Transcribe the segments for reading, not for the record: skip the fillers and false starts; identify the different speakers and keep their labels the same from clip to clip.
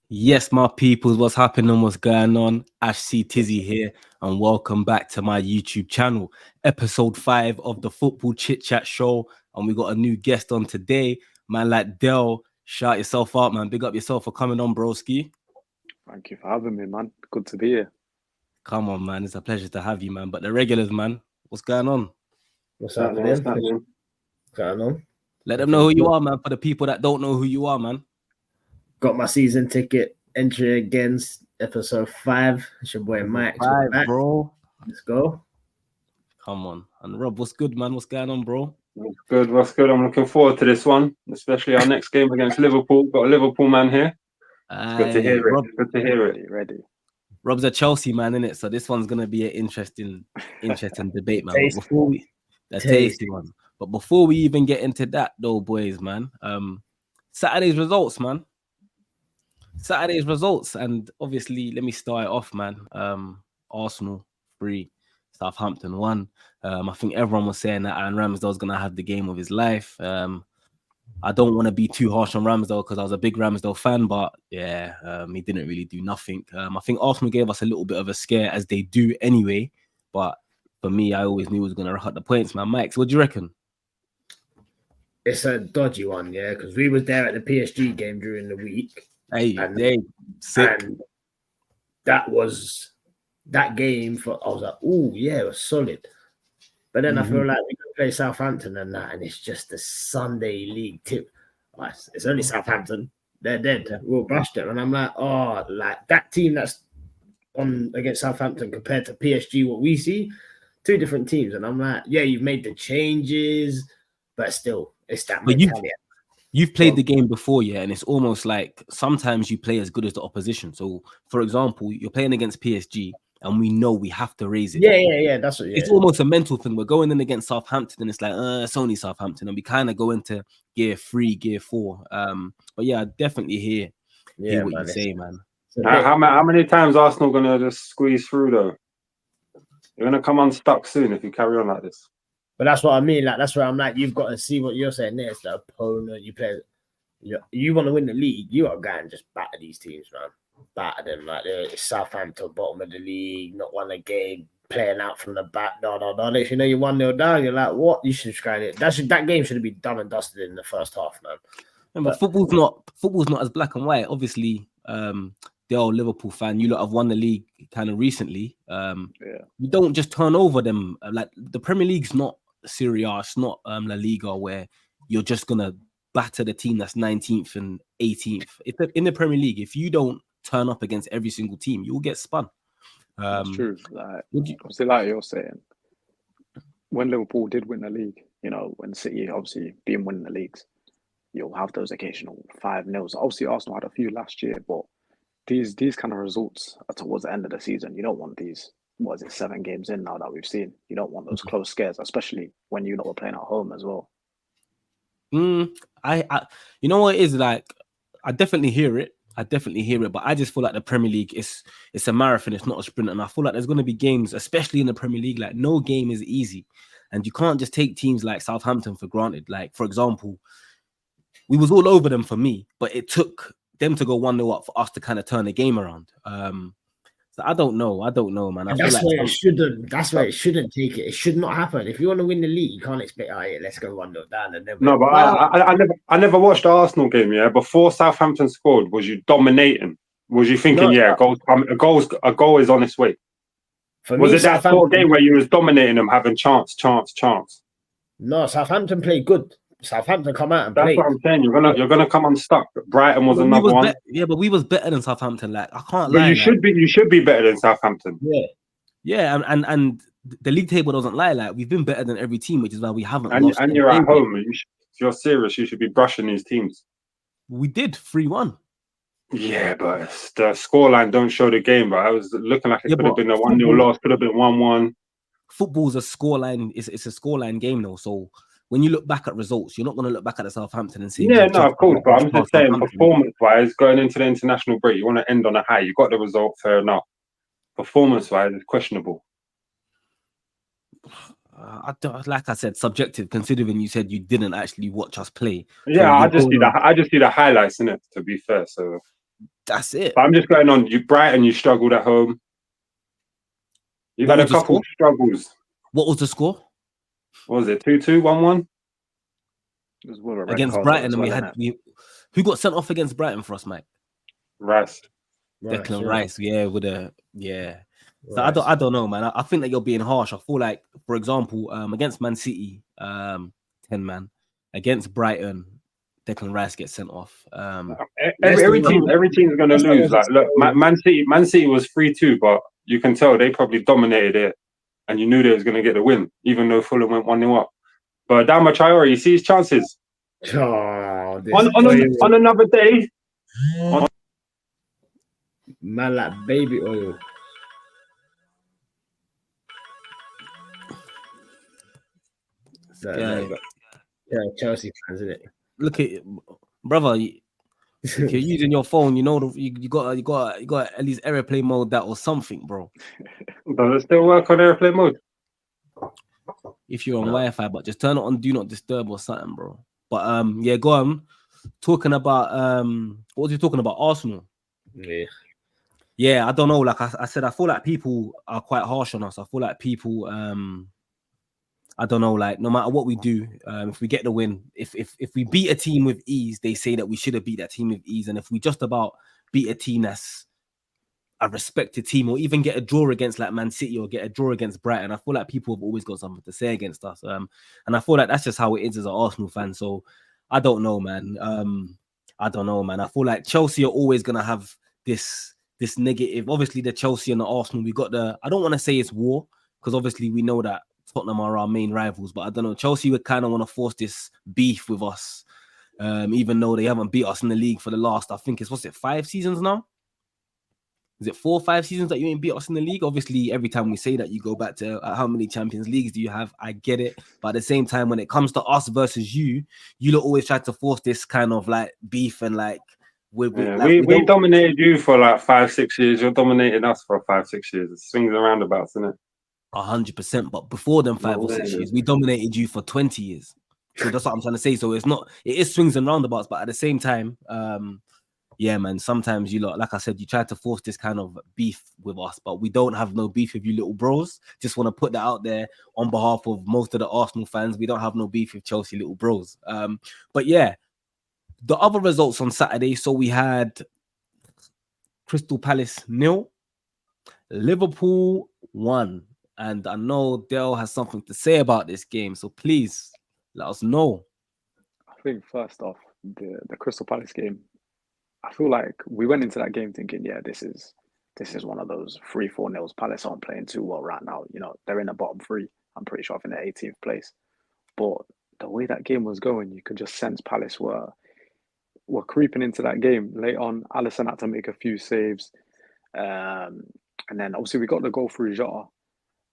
Speaker 1: Yes, my peoples, what's happening? What's going on? Ashctizzy here, and welcome back to my YouTube channel, episode 5 of the Football Chit Chat show. And we got a new guest on today, man. Like Dell, shout yourself out, man. Big up yourself for coming on, broski.
Speaker 2: Thank you for having me, man. Good to be here.
Speaker 1: Come on, man. It's a pleasure to have you, man. But the regulars, man, what's going on?
Speaker 3: What's happening? What's going on?
Speaker 1: Let them know who you are, man. For the people that don't know who you are, man.
Speaker 3: Got my season ticket entry against episode 5. It's your boy Mike.
Speaker 1: 5, bro.
Speaker 3: Let's go.
Speaker 1: Come on. And Rob, what's good, man? What's going on, bro?
Speaker 4: What's good? I'm looking forward to this one, especially our next game against Liverpool. Got a Liverpool man here. Good to hear it. Good to hear it.
Speaker 2: Ready.
Speaker 1: Rob's a Chelsea man, innit? So this one's gonna be an interesting debate, man. Tasty one. But before we even get into that, though, boys, man, Saturday's results, man. And obviously, let me start it off, man. Arsenal 3, Southampton 1. I think everyone was saying that Aaron Ramsdale's gonna have the game of his life. I don't want to be too harsh on Ramsdale because I was a big Ramsdale fan, but yeah, he didn't really do nothing. I think Arsenal gave us a little bit of a scare, as they do anyway. But for me, I always knew he was going to rack up the points, man. Mike, what do you reckon?
Speaker 3: It's a dodgy one, yeah, because we was there at the PSG game during the week.
Speaker 1: Sick.
Speaker 3: And that game I was like, oh yeah, it was solid. But then I feel like we can play Southampton and that, and it's just a Sunday league tip. It's only Southampton. They're dead. We'll brush them. And I'm like, like that team that's on against Southampton compared to PSG, what we see, 2 different teams. And I'm like, yeah, you've made the changes, but still, it's that mentality.
Speaker 1: You've played the game before, yeah, and it's almost like sometimes you play as good as the opposition. So, for example, you're playing against PSG, and we know we have to raise it.
Speaker 3: Yeah. That's what. Yeah.
Speaker 1: It's almost a mental thing. We're going in against Southampton, and it's like, it's only Southampton, and we kind of go into gear 3, gear 4. But yeah, I definitely hear what you say, man.
Speaker 4: How many times Arsenal gonna just squeeze through though? You're gonna come unstuck soon if you carry on like this.
Speaker 3: But that's what I mean. Like, that's where I'm like, you've got to see what you're saying there. It's the opponent you play. You want to win the league, you got to go and just batter these teams, man. Batter them. Like, it's Southampton, bottom of the league, not won a game, playing out from the back. If you know you're 1-0 down, you're like, what? You should try it. That game should have been done and dusted in the first half, man.
Speaker 1: But football's not as black and white. Obviously, the old Liverpool fan, you lot have won the league kind of recently. You don't just turn over them. Like, the Premier League's not Serie A, it's not La Liga, where you're just gonna batter the team that's 19th and 18th. In the Premier League, if you don't turn up against every single team, you'll get spun.
Speaker 2: That's true. Obviously, like you're saying, when Liverpool did win the league, when City obviously been winning the leagues, you'll have those occasional 5-0. Obviously, Arsenal had a few last year, but these kind of results are towards the end of the season. You don't want these. 7 games in now that we've seen? You don't want those close scares, especially when you know we're playing at home as well.
Speaker 1: I you know what it is, like, I definitely hear it, but I just feel like the Premier League it's a marathon, it's not a sprint, and I feel like there's going to be games, especially in the Premier League, like no game is easy, and you can't just take teams like Southampton for granted. Like, for example, we was all over them for me, but it took them to go 1-0 up for us to kind of turn the game around. So I don't know, man.
Speaker 3: That's where it shouldn't. That's where it shouldn't take it. It should not happen. If you want to win the league, you can't expect, let's go 1-0 down and then.
Speaker 4: No, but I never watched the Arsenal game. Yeah, before Southampton scored, was you dominating? Was you thinking, a goal is on its way? Was it that sort of game where you was dominating them, having chance?
Speaker 3: No, Southampton played good. Southampton come out and
Speaker 4: that's
Speaker 3: played.
Speaker 4: What I'm saying. You're gonna come unstuck. Brighton was another one.
Speaker 1: But we was better than Southampton. Like, I can't
Speaker 4: lie.
Speaker 1: But
Speaker 4: you should be better than Southampton.
Speaker 1: Yeah, and the league table doesn't lie. Like, we've been better than every team, which is why we haven't lost.
Speaker 4: And you're at home. If you're serious, you should be brushing these teams.
Speaker 1: We did 3-1.
Speaker 4: Yeah, but the scoreline don't show the game. But I was looking like it could have been a 1-0 loss. Could have been 1-1.
Speaker 1: Football's a scoreline. It's a scoreline game, though. So when you look back at results, you're not going to look back at the Southampton and say,
Speaker 4: of course. But I'm just saying, performance-wise, going into the international break, you want to end on a high. You got the result, fair enough. Performance-wise, it's questionable.
Speaker 1: Like I said, subjective. Considering you said you didn't actually watch us play.
Speaker 4: Yeah, I just see the highlights in it. To be fair, so
Speaker 1: That's it.
Speaker 4: But I'm just going on. Brighton, you struggled at home. You've had a couple struggles.
Speaker 1: What was the score?
Speaker 4: What was it? 2-2, 1-1?
Speaker 1: Against Brighton, and who got sent off against Brighton for us, Mike?
Speaker 4: Rice.
Speaker 1: Declan Rice, So I don't know, man. I think that you're being harsh. I feel like, for example, against Man City, 10 man, against Brighton, Declan Rice gets sent off.
Speaker 4: Every team's gonna lose. Like, look, Man City was 3-2, but you can tell they probably dominated it, and you knew they was gonna get the win, even though Fulham went 1-0 up. But Adama Traore, you see his chances.
Speaker 3: Oh,
Speaker 4: on another day.
Speaker 3: Man, like baby oil. So, Chelsea fans, isn't it?
Speaker 1: Look at brother. If you're using your phone, you know you got at least airplane mode that or something, bro.
Speaker 4: Does it still work on airplane mode?
Speaker 1: If you're on Wi-Fi, but just turn it on do not disturb or something, bro. But go on. Talking about what was you talking about? Arsenal. Yeah, I don't know. Like I said, I feel like people are quite harsh on us. I feel like people I don't know, like no matter what we do, if we get the win, if we beat a team with ease, they say that we should have beat that team with ease. And if we just about beat a team that's a respected team, or even get a draw against like Man City or get a draw against Brighton, I feel like people have always got something to say against us. And I feel like that's just how it is as an Arsenal fan. So I don't know, man. I feel like Chelsea are always gonna have this negative. Obviously, the Chelsea and the Arsenal, we got I don't want to say it's war, because obviously we know that Tottenham are our main rivals, but I don't know. Chelsea would kind of want to force this beef with us, even though they haven't beat us in the league for the last, I think it's 5 seasons now? Is it 4 or 5 seasons that you ain't beat us in the league? Obviously, every time we say that, you go back to how many Champions Leagues do you have? I get it. But at the same time, when it comes to us versus you lot always try to force this kind of like beef and like... we
Speaker 4: dominated you for like 5-6 years. You're dominating us for 5-6 years. It swings and roundabouts, isn't it?
Speaker 1: 100%. But before them 5 or 6 years, we dominated you for 20 years. So that's what I'm trying to say. So it is swings and roundabouts, but at the same time, yeah, man, sometimes you lot, like I said, you try to force this kind of beef with us, but we don't have no beef with you little bros. Just want to put that out there on behalf of most of the Arsenal fans. We don't have no beef with Chelsea little bros. But yeah, the other results on Saturday. So we had Crystal Palace 0, Liverpool 1. And I know Dale has something to say about this game. So please let us know.
Speaker 2: I think first off, the Crystal Palace game, I feel like we went into that game thinking, yeah, this is one of those 3-4-0. Palace aren't playing too well right now. You know, they're in the bottom 3. I'm pretty sure in the 18th place. But the way that game was going, you could just sense Palace were creeping into that game. Late on, Alisson had to make a few saves. And then obviously we got the goal through Jota.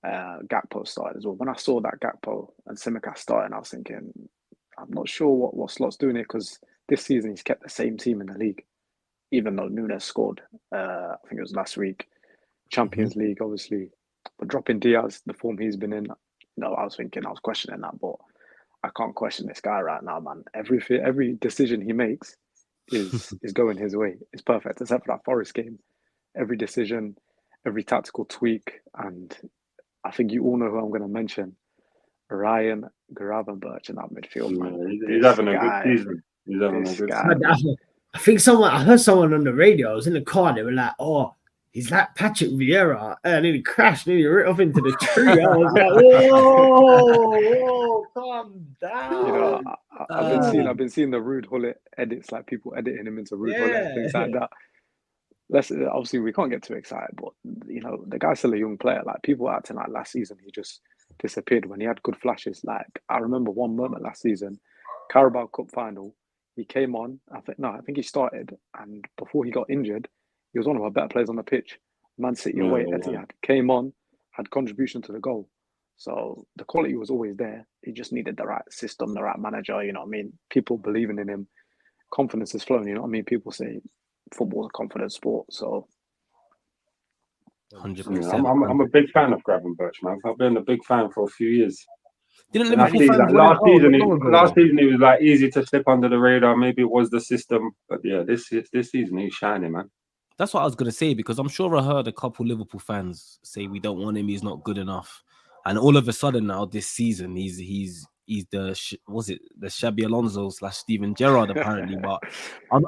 Speaker 2: Gakpo started as well. When I saw that Gakpo and Tsimikas starting, I was thinking, I'm not sure what Slot's doing here, because this season he's kept the same team in the league, even though Nunes scored. I think it was last week, Champions League, obviously. But dropping Diaz, the form he's been in, I was questioning that, but I can't question this guy right now, man. Every decision he makes is going his way. It's perfect, except for that Forest game. Every decision, every tactical tweak, and I think you all know who I'm going to mention. Ryan Gravenberch in that midfield, man.
Speaker 4: He's having a good season. He's having a good season.
Speaker 3: I think I heard someone on the radio. I was in the car. They were like, "Oh, he's like Patrick Vieira," and then he crashed, nearly right off into the tree. I was like, "Whoa, calm down."
Speaker 2: You know, I've been seeing the Rude Hullet edits, like people editing him into Rude Hullet, things like that. Obviously we can't get too excited, but you know, the guy's still a young player. Like, people acting like last season he just disappeared when he had good flashes. Like, I remember one moment last season, Carabao Cup final, he came on. I think he started, and before he got injured, he was one of our better players on the pitch. Man City away, Etihad, came on, had contribution to the goal. So the quality was always there. He just needed the right system, the right manager. You know what I mean? People believing in him, confidence is flowing. You know what I mean? People say football is a confident sport, so
Speaker 1: 100%.
Speaker 4: I'm a big fan of Gravenberch, man. I've been a big fan for a few years.
Speaker 1: Last season
Speaker 4: he was like easy to slip under the radar. Maybe it was the system, but yeah, this season he's shining, man.
Speaker 1: That's what I was gonna say, because I'm sure I heard a couple Liverpool fans say we don't want him, he's not good enough, and all of a sudden now this season he's the was it the Xabi Alonso / Steven Gerrard apparently. But I'm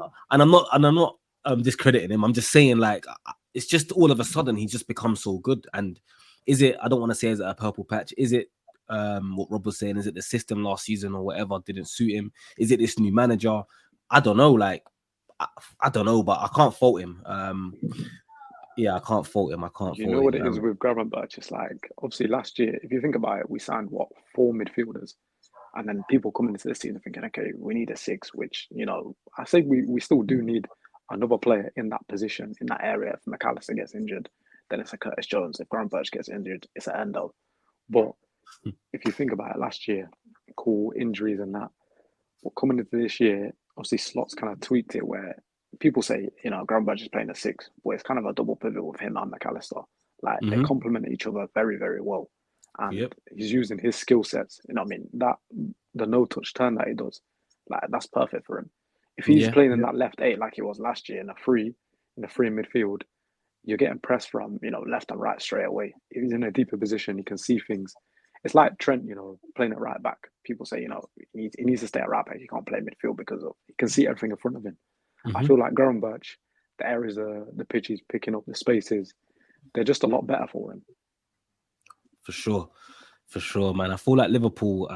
Speaker 1: not discrediting him. I'm just saying, like, it's just all of a sudden he's just become so good. And is it? I don't want to say is it a purple patch? Is it what Rob was saying? Is it the system last season or whatever didn't suit him? Is it this new manager? I don't know. Like, I don't know, but I can't fault him. Yeah, I can't fault him.
Speaker 2: You know what it is with Gravenberch? It's like, obviously last year, if you think about it, we signed 4 midfielders, and then people coming into the season thinking, okay, we need a 6, which, you know, I say we still do need another player in that position, in that area. If McAllister gets injured, then it's a Curtis Jones. If Gravenberch gets injured, it's an Endo. But if you think about it, last year, cool, injuries and that. But coming into this year, obviously Slot's kind of tweaked it where people say, you know, Gravenberch is playing a 6, but it's kind of a double pivot with him and McAllister. Like, they complement each other very, very well. And he's using his skill sets. You know what I mean? That the no-touch turn that he does, like, that's perfect for him. If he's playing in that left 8 like he was last year in the free midfield, you're getting pressed from, you know, left and right straight away. If he's in a deeper position, he can see things. It's like Trent, you know, playing at right back. People say, you know, he needs to stay at right back. He can't play midfield because he can see everything in front of him. I feel like Gravenberch, the areas the pitch he's picking up, the spaces, they're just a lot better for him.
Speaker 1: For sure, man. I feel like Liverpool,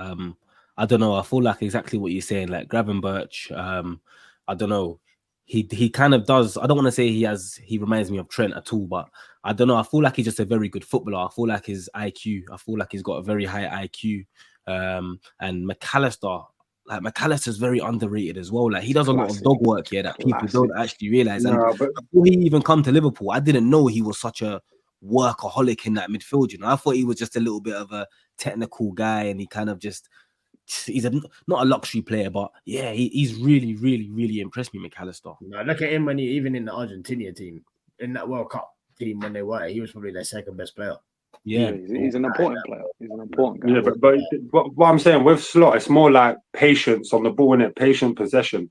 Speaker 1: I don't know, I feel like exactly what you're saying, like Gravenberch, I don't know, he kind of does, I don't want to say he reminds me of Trent at all, but I don't know, I feel like he's just a very good footballer. I feel like his IQ, I feel like he's got a very high IQ, and McAllister, like, McAllister's very underrated as well. Like, he does a lot of dog work here that people don't actually realize. And before he even come to Liverpool, I didn't know he was such a workaholic in that midfield. You know, I thought he was just a little bit of a technical guy, and he kind of just, he's not a luxury player, but yeah, he's really, really, really impressed me, McAllister.
Speaker 3: No, look at him when even in the Argentina team, in that World Cup team when they were, he was probably their second best player.
Speaker 2: Yeah, he's an important player. He's an important guy.
Speaker 4: Yeah, but what I'm saying with Slot, it's more like patience on the ball, innit? Patient possession.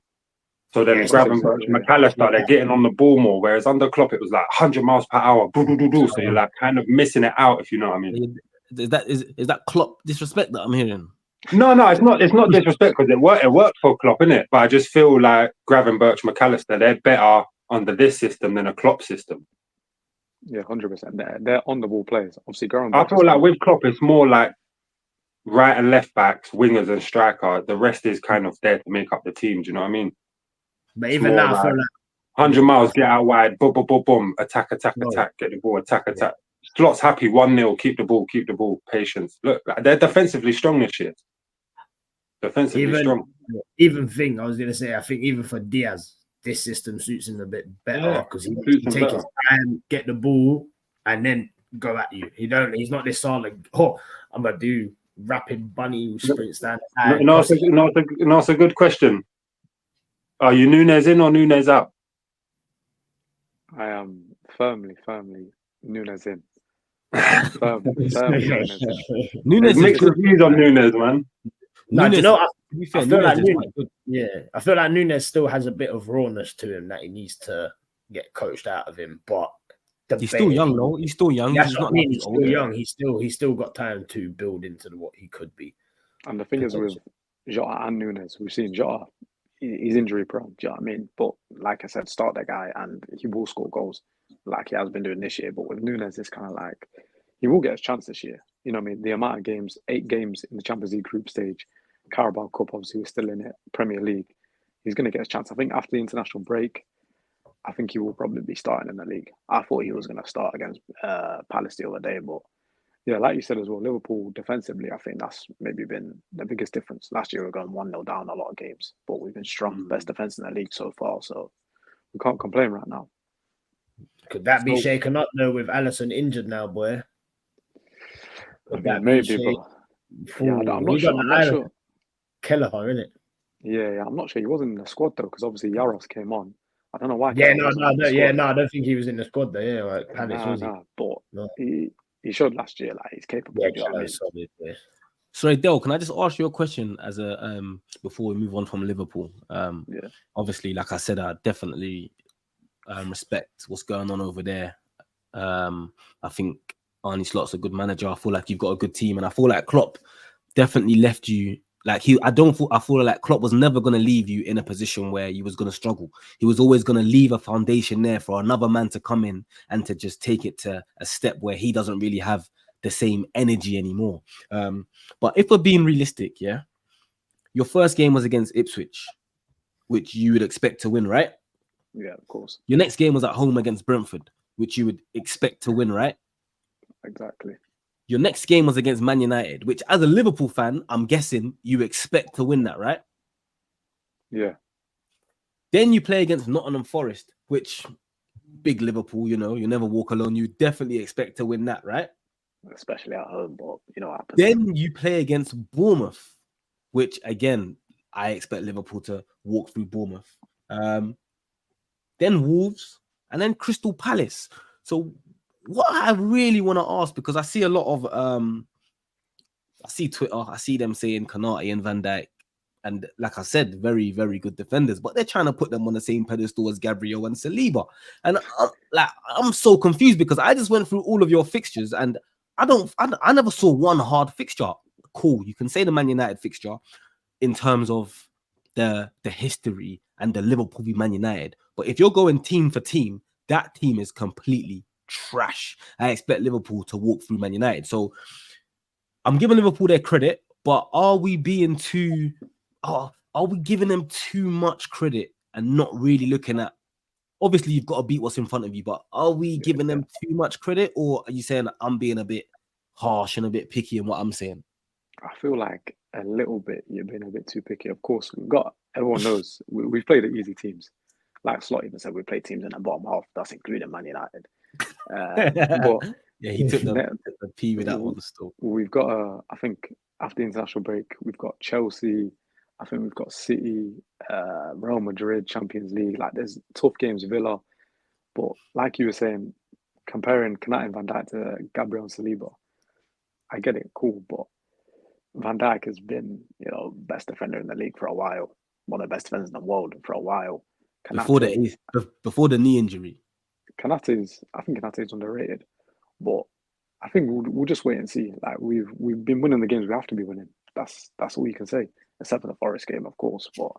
Speaker 4: So then Gravenberch, McAllister, they're getting on the ball more. Whereas under Klopp, it was like 100 miles per hour. So you're like kind of missing it out, if you know what I mean.
Speaker 1: Is that Klopp disrespect that I'm hearing?
Speaker 4: No, it's not disrespect, because it worked for Klopp, innit? But I just feel like Gravenberch, McAllister, they're better under this system than a Klopp system.
Speaker 2: Yeah, 100%. They're on the ball players. Obviously,
Speaker 4: I feel like with Klopp, it's more like right and left backs, wingers and striker. The rest is kind of there to make up the team. Do you know what I mean?
Speaker 3: But even now, I feel like
Speaker 4: 100 miles, get out wide, boom, boom, boom, boom, attack, get the ball, attack. Slot's happy, 1-0, keep the ball, patience. Look, they're defensively strong this year. Strong.
Speaker 3: Even thing I was going to say, I think even for Diaz, this system suits him a bit better because he take his time, get the ball, and then go at you. He's not this solid. Oh, I'm gonna do rapid bunny sprints down.
Speaker 4: No, it's a good question. Are you Nunes in or Nunes out?
Speaker 2: I am firmly Nunes in. Firmly Nunes in.
Speaker 4: Nunes mixed reviews on Nunes, man.
Speaker 3: No, do you know what? I feel like I feel like Nunes still has a bit of rawness to him that he needs to get coached out of him. But
Speaker 1: he's still young, though. He's still young.
Speaker 3: That's what I mean. He's still young. He's still got time to build into what he could be.
Speaker 2: And the thing is with Jota and Nunes, we've seen Jota, he's injury prone. Do you know what I mean? But like I said, start that guy and he will score goals like he has been doing this year. But with Nunes, it's kind of like he will get his chance this year. You know what I mean? The amount of games, 8 games in the Champions League group stage, Carabao Cup, obviously, we're still in it, Premier League. He's going to get his chance. I think after the international break, I think he will probably be starting in the league. I thought he was going to start against Palace the other day. But yeah, like you said as well, Liverpool defensively, I think that's maybe been the biggest difference. Last year, we were going 1-0 down a lot of games, but we've been strong. Best defence in the league so far. So we can't complain right now.
Speaker 3: Could that be shaken up, though, with Alisson injured now, boy?
Speaker 2: Maybe, but yeah, I'm not sure.
Speaker 3: Kelleher, innit?
Speaker 2: Yeah, I'm not sure. He wasn't in the squad though, because obviously Yaros came on. I don't know why.
Speaker 3: Yeah, no, I don't think he was in the squad though. Yeah, like Palace was he?
Speaker 2: But he showed last year like he's capable.
Speaker 3: Yeah,
Speaker 1: Sorry, Del, can I just ask you a question as a before we move on from Liverpool? Obviously, like I said, I definitely respect what's going on over there. I think Arne Slot's a good manager. I feel like you've got a good team, and I feel like Klopp definitely left you. Like I feel like Klopp was never going to leave you in a position where you was going to struggle. He was always going to leave a foundation there for another man to come in and to just take it to a step where he doesn't really have the same energy anymore. But if we're being realistic, yeah, your first game was against Ipswich, which you would expect to win, right?
Speaker 2: Yeah, of course.
Speaker 1: Your next game was at home against Brentford, which you would expect to win, right?
Speaker 2: Exactly.
Speaker 1: Your next game was against Man United, which as a Liverpool fan, I'm guessing you expect to win that, right?
Speaker 2: Yeah.
Speaker 1: Then you play against Nottingham Forest, which big Liverpool, you know, you never walk alone. You definitely expect to win that, right?
Speaker 2: Especially at home, but you know what happens.
Speaker 1: Then you play against Bournemouth, which again, I expect Liverpool to walk through Bournemouth. Then Wolves, and then Crystal Palace. So what I really want to ask, because I see a lot of I see Twitter, I see them saying Konate and Van Dijk, and like I said, very, very good defenders, but they're trying to put them on the same pedestal as Gabriel and Saliba. And I'm so confused because I just went through all of your fixtures and I never saw one hard fixture. Cool, you can say the Man United fixture in terms of the history and the Liverpool v Man United, but if you're going team for team, that team is completely trash. I expect Liverpool to walk through Man United. So I'm giving Liverpool their credit, but are we being too? Are we giving them too much credit and not really looking at? Obviously, you've got to beat what's in front of you, but are we giving them too much credit, or are you saying I'm being a bit harsh and a bit picky in what I'm saying?
Speaker 2: I feel like a little bit you're being a bit too picky. Of course, everyone knows we've played the easy teams. Like Slot even said, we played teams in the bottom half. That's including Man United. But
Speaker 1: yeah, he took the P with that one still.
Speaker 2: We've got I think after the international break, we've got Chelsea. I think we've got City, Real Madrid, Champions League. Like there's tough games, Villa. But like you were saying, comparing Konate and Van Dijk to Gabriel and Saliba, I get it, cool. But Van Dijk has been, you know, best defender in the league for a while, one of the best defenders in the world for a while.
Speaker 1: Konate, before the knee injury.
Speaker 2: I think Konate is underrated, but I think we'll just wait and see. Like we've been winning the games we have to be winning. That's all you can say, except for the Forest game, of course. But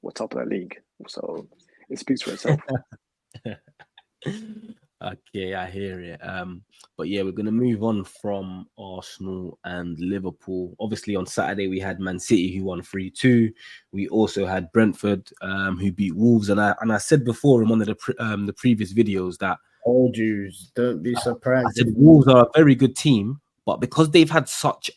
Speaker 2: we're top of the league, so it speaks for itself.
Speaker 1: Okay, I hear it. But yeah, we're gonna move on from Arsenal and Liverpool. Obviously, on Saturday we had Man City who won 3-2. We also had Brentford who beat Wolves, and I said before in one of the previous videos that
Speaker 3: old Jews, don't be surprised.
Speaker 1: I said Wolves are a very good team, but because they've had such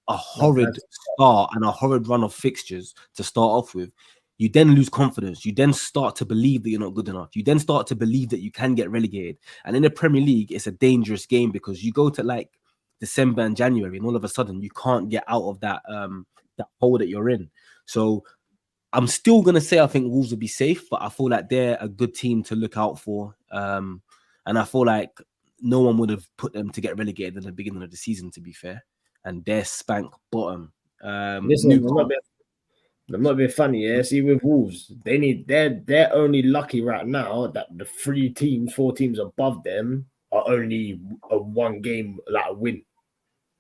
Speaker 1: a horrid start and a horrid run of fixtures to start off with, you then lose confidence. You then start to believe that you're not good enough. You then start to believe that you can get relegated. And in the Premier League, it's a dangerous game because you go to like December and January, and all of a sudden you can't get out of that hole that you're in. So I'm still gonna say I think Wolves will be safe, but I feel like they're a good team to look out for. And I feel like no one would have put them to get relegated in the beginning of the season, to be fair. And they're spank bottom.
Speaker 3: Listen, I'm not being funny, yeah. See, with Wolves, they're only lucky right now that the 4 teams above them are only a 1 game like a win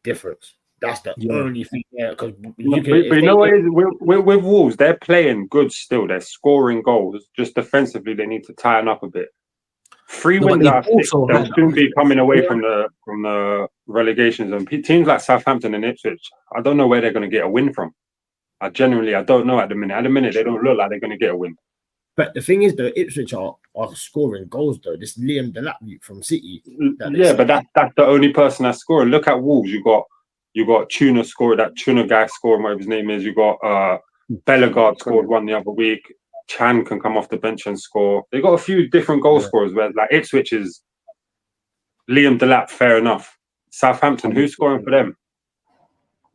Speaker 3: difference. That's the only thing there. Because
Speaker 4: you know what it is with Wolves, they're playing good still. They're scoring goals. Just defensively, they need to tighten up a bit. 3 wins out of 6. They'll soon be coming away from the relegation zone. Teams like Southampton and Ipswich, I don't know where they're going to get a win from. I don't know at the minute. At the minute, they don't look like they're going to get a win.
Speaker 3: But the thing is, though, Ipswich are scoring goals, though. This Liam Delap from City.
Speaker 4: But that's the only person that's scoring. Look at Wolves. You got Tuna scored. That Tuna guy scoring, whatever his name is. You got Bellegarde scored one the other week. Chan can come off the bench and score. They got a few different goal scorers. Where like Ipswich is Liam Delap, fair enough. Southampton, who's scoring for them?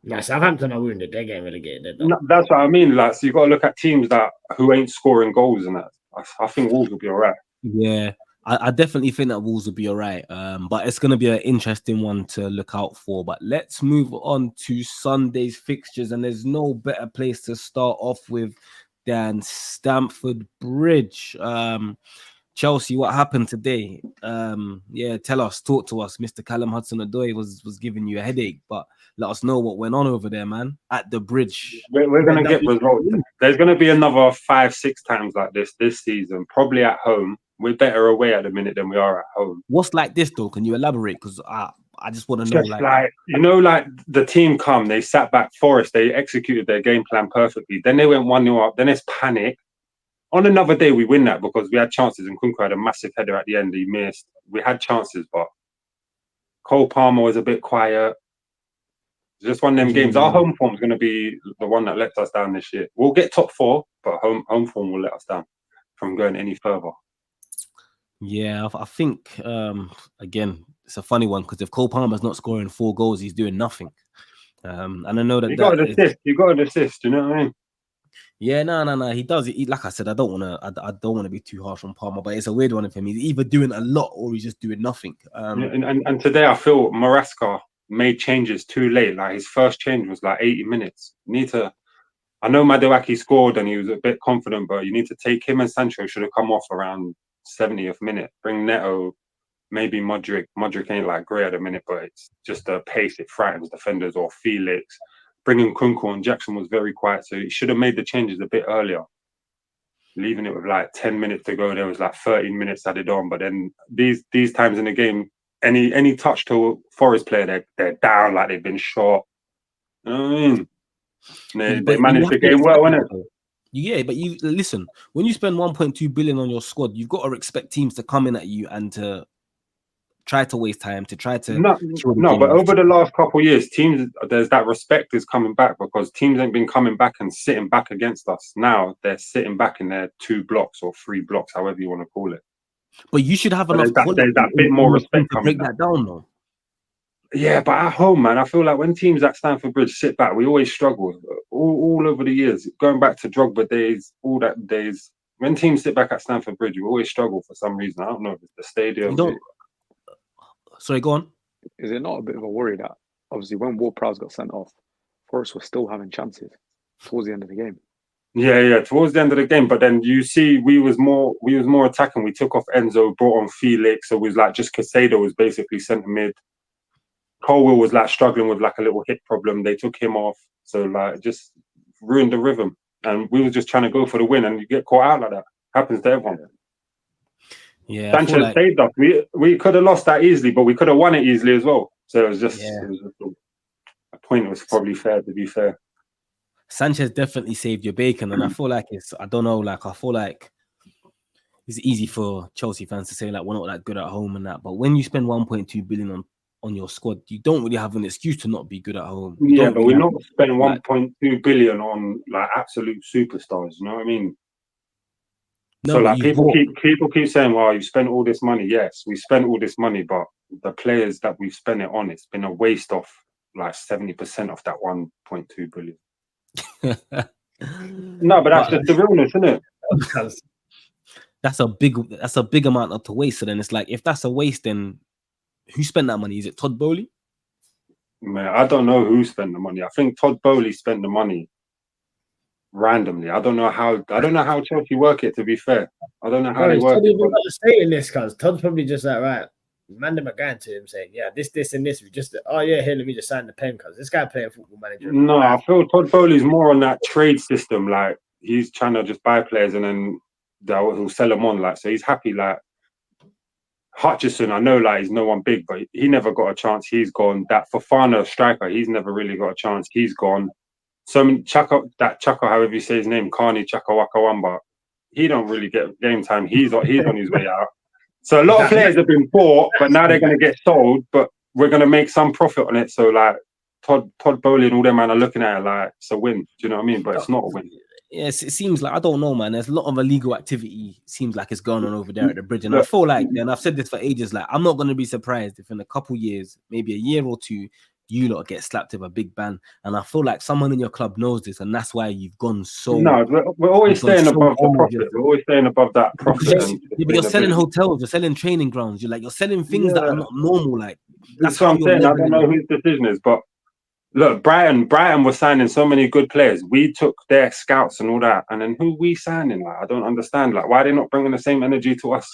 Speaker 3: Yeah, Southampton are wounded. They're getting relegated.
Speaker 4: No, that's what I mean. Like, so you got to look at teams who ain't scoring goals and that. I think Wolves will be all right.
Speaker 1: Yeah, I definitely think that Wolves will be all right. But it's going to be an interesting one to look out for. But let's move on to Sunday's fixtures, and there's no better place to start off with than Stamford Bridge. Chelsea, what happened today? Yeah, talk to us. Mr. Callum Hudson-Odoi was giving you a headache, but let us know what went on over there, man. At the bridge,
Speaker 4: we're gonna get results. There's gonna be another 5-6 times like this season, probably at home. We're better away at the minute than we are at home.
Speaker 1: What's like this though? Can you elaborate? Because I just want to know,
Speaker 4: like the team come, they sat back. Forest, they executed their game plan perfectly. Then they went 1-0 up. Then it's panic. On another day, we win that because we had chances, and Kunku had a massive header at the end. He missed. We had chances, but Cole Palmer was a bit quiet. It's just one of them games. Our home form is going to be the one that lets us down this year. We'll get top 4, but home form will let us down from going any further.
Speaker 1: Yeah, I think again, it's a funny one because if Cole Palmer's not scoring 4 goals, he's doing nothing. And I know that
Speaker 4: you got an assist. You got an assist. You know what I mean?
Speaker 1: Yeah, no. He does. Like I said, I don't want to be too harsh on Palmer, but it's a weird one of him. He's either doing a lot or he's just doing nothing.
Speaker 4: And today I feel Maresca made changes too late. Like his first change was like 80 minutes. I know Madueke scored and he was a bit confident, but you need to take him, and Sancho should have come off around 70th minute. Bring Neto, maybe Modric. Modric ain't like great at the minute, but it's just the pace. It frightens defenders. Or Felix. Bringing Kunku and Jackson was very quiet, so he should have made the changes a bit earlier. Leaving it with like 10 minutes to go, there was like 13 minutes added on. But then these times in the game, any touch to a Forest player, they're down like they've been shot. You know what I mean? They managed the game well, innit?
Speaker 1: Yeah, but you listen, when you spend 1.2 billion on your squad, you've got to expect teams to come in at you and to try to waste time, to try to
Speaker 4: but over the last couple of years, teams, there's that respect is coming back because teams ain't been coming back and sitting back against us. Now they're sitting back in their 2 blocks or 3 blocks, however you want to call it.
Speaker 1: But you should have enough.
Speaker 4: There's that bit more respect
Speaker 1: to break that down, though.
Speaker 4: Yeah, but at home, man, I feel like when teams at Stamford Bridge sit back, we always struggle. All over the years, going back to Drogba days, all that days. When teams sit back at Stamford Bridge, we always struggle for some reason. I don't know if it's the stadium.
Speaker 1: Sorry, go on.
Speaker 2: Is it not a bit of a worry that obviously when Ward-Prowse got sent off, Forest was still having chances towards the end of the game?
Speaker 4: Yeah, towards the end of the game. But then you see, we was more attacking. We took off Enzo, brought on Felix. So it was like just Casado was basically centre mid. Colwell was like struggling with like a little hip problem. They took him off, so like just ruined the rhythm. And we were just trying to go for the win, and you get caught out like that. Happens to everyone.
Speaker 1: Yeah,
Speaker 4: Sanchez saved us. We could have lost that easily, but we could have won it easily as well. So it was just a point was probably fair, to be fair.
Speaker 1: Sanchez definitely saved your bacon, and I feel like I feel like it's easy for Chelsea fans to say like we're not that good at home and that, but when you spend 1.2 billion on your squad, you don't really have an excuse to not be good at home.
Speaker 4: Yeah, but we're not spending 1.2 billion on like absolute superstars. You know what I mean? No, so like people keep saying, "Well, you spent all this money." Yes, we spent all this money, but the players that we've spent it on, it's been a waste of like 70% of that 1.2 billion. No, but that's just the realness, isn't it?
Speaker 1: That's a big amount to waste. So then it's like, if that's a waste, then who spent that money? Is it Todd Boehly?
Speaker 4: Man, I don't know who spent the money. I think Todd Boehly spent the money randomly. I don't know how Chelsea work it, to be fair. I don't know how they work it.
Speaker 3: Even got to say in this, cuz Todd's probably just like, right, Mandem McGann to him saying, yeah, this and this. We just, oh yeah, here, let me just sign the pen, cuz this guy playing Football Manager.
Speaker 4: No, I feel Todd Boehly's more on that trade system. Like he's trying to just buy players and then he'll sell them on. Like, so he's happy. Like Hutchison, I know like he's no one big, but he never got a chance. He's gone. That Fofana striker, he's never really got a chance. He's gone. So Chaka, however you say his name, Carney Chaka Wakawamba, he don't really get game time. He's on his way out. So a lot of players have been bought, but now they're going to get sold. But we're going to make some profit on it. So like Todd Boehly and all them man are looking at it like it's a win. Do you know what I mean? But it's not a win.
Speaker 1: Yes, it seems like, I don't know, man. There's a lot of illegal activity. Seems like it's going on over there at the bridge, and I feel like, and I've said this for ages, like I'm not going to be surprised if in a couple years, maybe a year or two, you lot get slapped with a big ban. And I feel like someone in your club knows this, and that's why you've gone so.
Speaker 4: No, we're always staying above the profit. We're always staying above that profit.
Speaker 1: But you're selling hotels, you're selling training grounds, you're selling things that are not normal. Like
Speaker 4: that's what I'm saying. I don't know whose decision is, but Look, Brighton was signing so many good players. We took their scouts and all that, and then who we signing? Like, I don't understand. Like, why are they not bringing the same energy to us?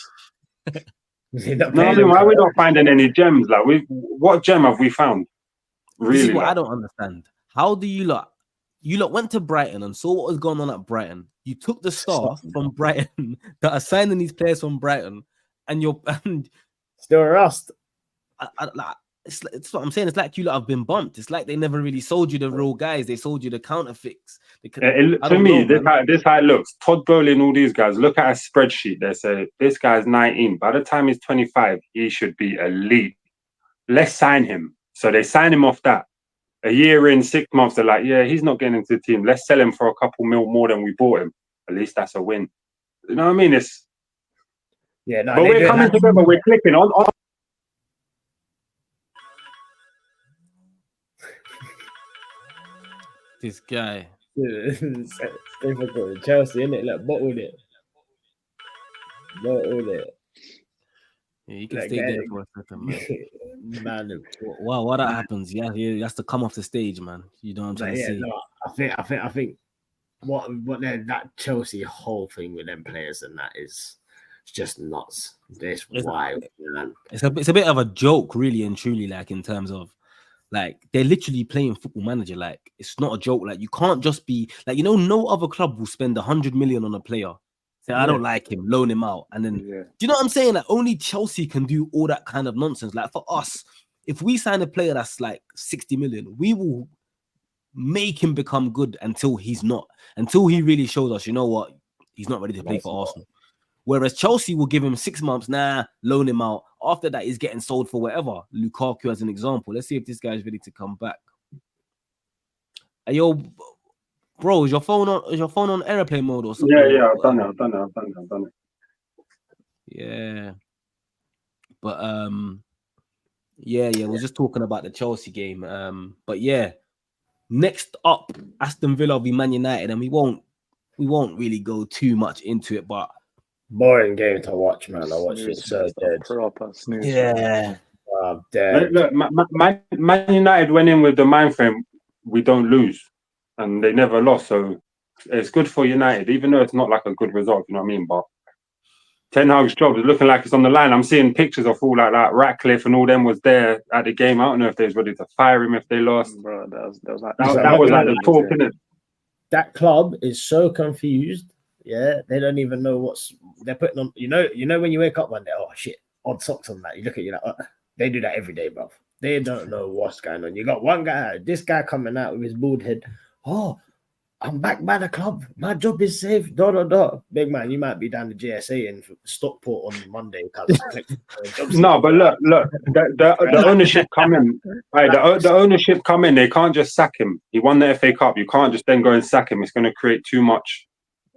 Speaker 4: No, I mean, why are we not finding any gems? Like, what gem have we found? Really,
Speaker 1: this is what I don't understand. How do you lot went to Brighton and saw what was going on at Brighton? You took the staff from Brighton that are signing these players from Brighton, and you're
Speaker 3: still rust.
Speaker 1: It's what I'm saying. It's like you lot have been bumped. It's like they never really sold you the real guys. They sold you the counterfeits.
Speaker 4: To me, this how it looks. Todd Bowley and all these guys, look at a spreadsheet. They say, this guy's 19. By the time he's 25, he should be elite. Let's sign him. So they sign him off that. A year in, 6 months, they're like, yeah, he's not getting into the team. Let's sell him for a couple mil more than we bought him. At least that's a win. You know what I mean? But we're coming together. We're clicking on.
Speaker 1: This guy.
Speaker 3: Difficult. Chelsea, innit? Like, bottled it.
Speaker 1: Yeah, you can stay there for a second, man. Wow, what that happens? Yeah, he has to come off the stage, man. You know what I'm trying to say?
Speaker 3: No, I think what that Chelsea whole thing with them players and that is just nuts. It's wild, man.
Speaker 1: It's a bit of a joke, really and truly, like in terms of like they're literally playing Football Manager. Like it's not a joke. Like you can't just be like, no other club will spend 100 million on a player. Say, I don't like him, loan him out. And then do you know what I'm saying? Like only Chelsea can do all that kind of nonsense. Like for us, if we sign a player that's like 60 million, we will make him become good until he's not. Until he really shows us, you know what, he's not ready to play for Arsenal. Whereas Chelsea will give him 6 months, loan him out. After that, he's getting sold for whatever. Lukaku as an example. Let's see if this guy's ready to come back. Hey, yo, bro, is your phone on airplane mode or something?
Speaker 4: Yeah, I've done it.
Speaker 1: Yeah. But we're just talking about the Chelsea game. But yeah, next up, Aston Villa v Man United, and we won't really go too much into it, but
Speaker 3: boring game to watch, man. I watched it so dead.
Speaker 2: Proper snooze.
Speaker 1: Yeah.
Speaker 3: Dead.
Speaker 4: Look, Man United went in with the mind frame, we don't lose, and they never lost. So it's good for United, even though it's not like a good result. You know what I mean? But Ten Hag's job is looking like it's on the line. I'm seeing pictures of all like that. Ratcliffe and all them was there at the game. I don't know if they was ready to fire him if they lost.
Speaker 2: Bro, that was like
Speaker 4: the talk, innit?
Speaker 3: That club is so confused. Yeah, they don't even know they're putting on. You know when you wake up one day, oh shit, odd socks on that. You look at you like, they do that every day, bro. They don't know what's going on. You got one guy, this guy coming out with his bald head. Oh, I'm back by the club. My job is safe. Big man, you might be down to JSA in Stockport on Monday.
Speaker 4: No, but look, the ownership coming. Right, the ownership coming. They can't just sack him. He won the FA Cup. You can't just then go and sack him. It's going to create too much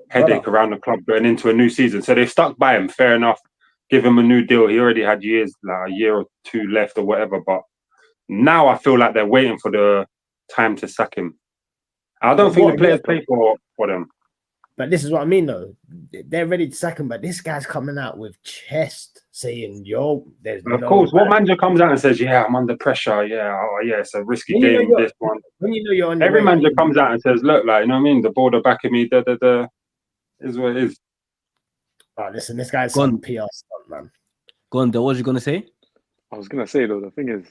Speaker 4: headache around the club going into a new season. So they've stuck by him. Fair enough. Give him a new deal. He already had years, like a year or two left or whatever. But now I feel like they're waiting for the time to sack him. I don't think the players play for them.
Speaker 3: But this is what I mean, though. They're ready to sack him, but this guy's coming out with chest saying, there's
Speaker 4: of course, what manager comes out and says, yeah, I'm under pressure. Yeah, it's a risky game, this one.
Speaker 3: When you know you're on
Speaker 4: every manager comes out and says, look, like, you know what I mean? The board are backing me, is what it is.
Speaker 3: Oh, listen, this guy's some PR stunt, man.
Speaker 1: Go on, what was you going to say?
Speaker 2: I was going to say, though, the thing is,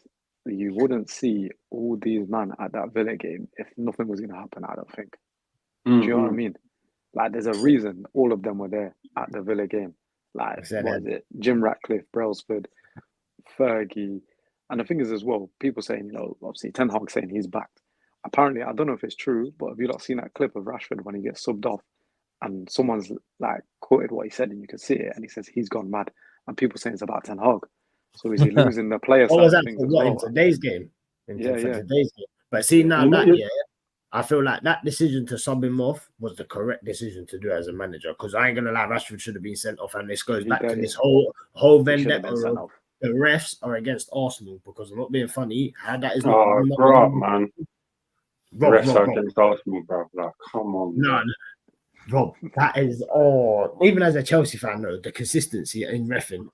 Speaker 2: you wouldn't see all these men at that Villa game if nothing was going to happen, I don't think. Do you know what I mean? Like, there's a reason all of them were there at the Villa game. Like, what is it? Jim Ratcliffe, Brailsford, Fergie. And the thing is as well, people saying, obviously Ten Hag saying he's backed. Apparently, I don't know if it's true, but have you not seen that clip of Rashford when he gets subbed off and someone's like quoted what he said and you can see it and he says he's gone mad and people saying it's about Ten Hag. So is he losing the player side of things as well?
Speaker 3: In today's game? Today's game. But see, now I feel like that decision to sub him off was the correct decision to do as a manager, because I ain't going to lie, Rashford should have been sent off, and this goes back to this whole vendetta of the refs are against Arsenal, because I'm not being funny. That is not...
Speaker 4: man. Refs are against Arsenal, bro. Like, come on.
Speaker 3: No. Rob, that is... even as a Chelsea fan, though, the consistency in reffing.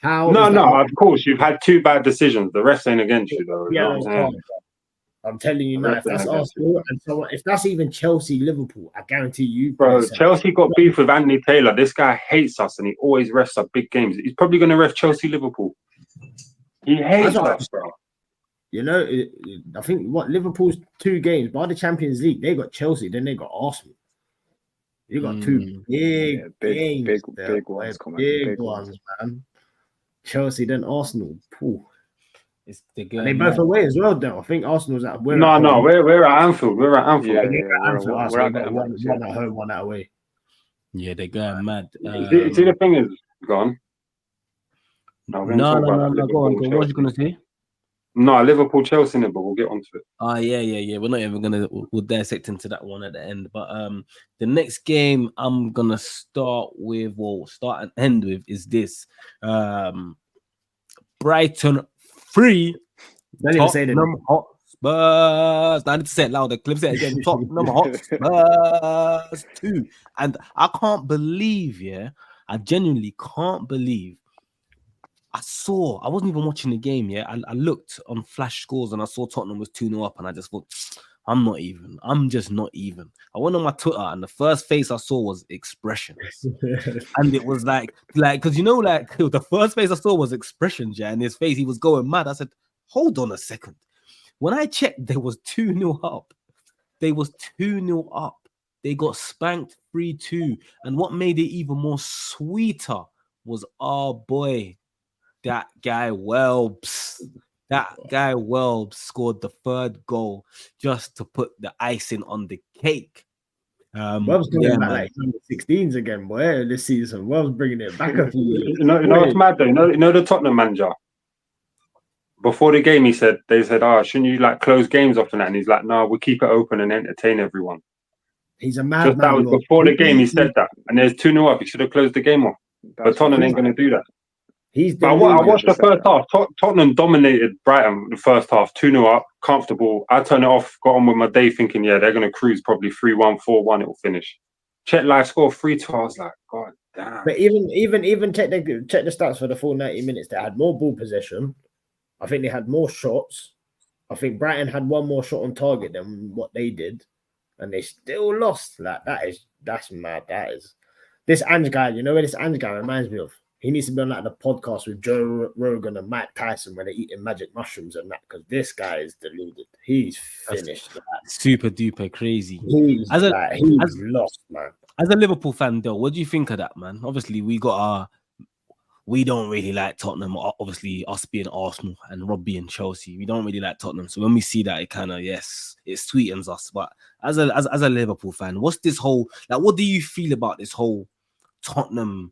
Speaker 4: No, of course, you've had 2 bad decisions. The refs ain't against you, though. You know what I'm saying?
Speaker 3: I'm telling you now, if that's Arsenal and someone, if that's even Chelsea, Liverpool, I guarantee you.
Speaker 4: Bro, Chelsea got beef with Anthony Taylor. This guy hates us and he always refs our big games. He's probably going to ref Chelsea, Liverpool. He hates us, bro.
Speaker 3: You know, I think Liverpool's 2 games by the Champions League, they got Chelsea, then they got Arsenal. You got 2 big games,
Speaker 2: big ones,
Speaker 3: big ones, man. Chelsea, then Arsenal. Pooh.
Speaker 1: They
Speaker 3: both away as well, though. I think Arsenal's at.
Speaker 4: We're at Anfield. We're at Anfield.
Speaker 2: We're at
Speaker 3: one at home, one at away.
Speaker 1: Yeah, they're going mad.
Speaker 4: See, the thing is, gone.
Speaker 1: No. Go on. What was you gonna say?
Speaker 4: No, Liverpool, Chelsea, but we'll get onto it.
Speaker 1: Yeah. We're not even we'll dissect into that one at the end. But the next game I'm gonna start and end with is this. Brighton 3. Tottenham Hotspurs. I need to say it louder. Clip say it again. Tottenham Hotspurs 2. And I can't believe, I genuinely can't believe. I wasn't even watching the game, I looked on flash scores and I saw Tottenham was 2-0 up and I just thought, I'm just not even. I went on my Twitter and the first face I saw was expressions. And it was like, because the first face I saw was expressions, and his face, he was going mad. I said, hold on a second. When I checked, there was 2-0 up. They got spanked 3-2. And what made it even more sweeter was our boy, that guy Welbs. That guy Welbs scored the 3rd goal just to put the icing on the cake.
Speaker 3: Welbs coming back like 16s again, boy, this season. Welbs bringing it back a few years.
Speaker 4: You know what's mad though? You know the Tottenham manager? Before the game, they said, shouldn't you close games off and that? And he's like, no, we'll keep it open and entertain everyone.
Speaker 3: He's a madman.
Speaker 4: That was before the game, he said that. And there's 2-0 up. He should have closed the game off. But Tottenham ain't going to do that. I watched the first half. Tottenham dominated Brighton the first half, 2-0 up, comfortable. I turned it off, got on with my day thinking, they're going to cruise probably 3-1, 4-1, it will finish. Check live score 3-2. I was like, God damn.
Speaker 3: But even check the stats for the full 90 minutes. They had more ball possession. I think they had more shots. I think Brighton had 1 more shot on target than what they did. And they still lost. That's mad. That is. This Ange guy, you know where this Ange guy reminds me of? He needs to be on the podcast with Joe Rogan and Mike Tyson when they're eating magic mushrooms and that, because this guy is deluded. He's finished.
Speaker 1: Super duper crazy.
Speaker 3: He's lost, man.
Speaker 1: As a Liverpool fan, though, what do you think of that, man? Obviously, we don't really like Tottenham. Obviously, us being Arsenal and Rob being Chelsea, we don't really like Tottenham. So when we see that, it kind of, it sweetens us. But as a Liverpool fan, what's this whole, what do you feel about this whole Tottenham?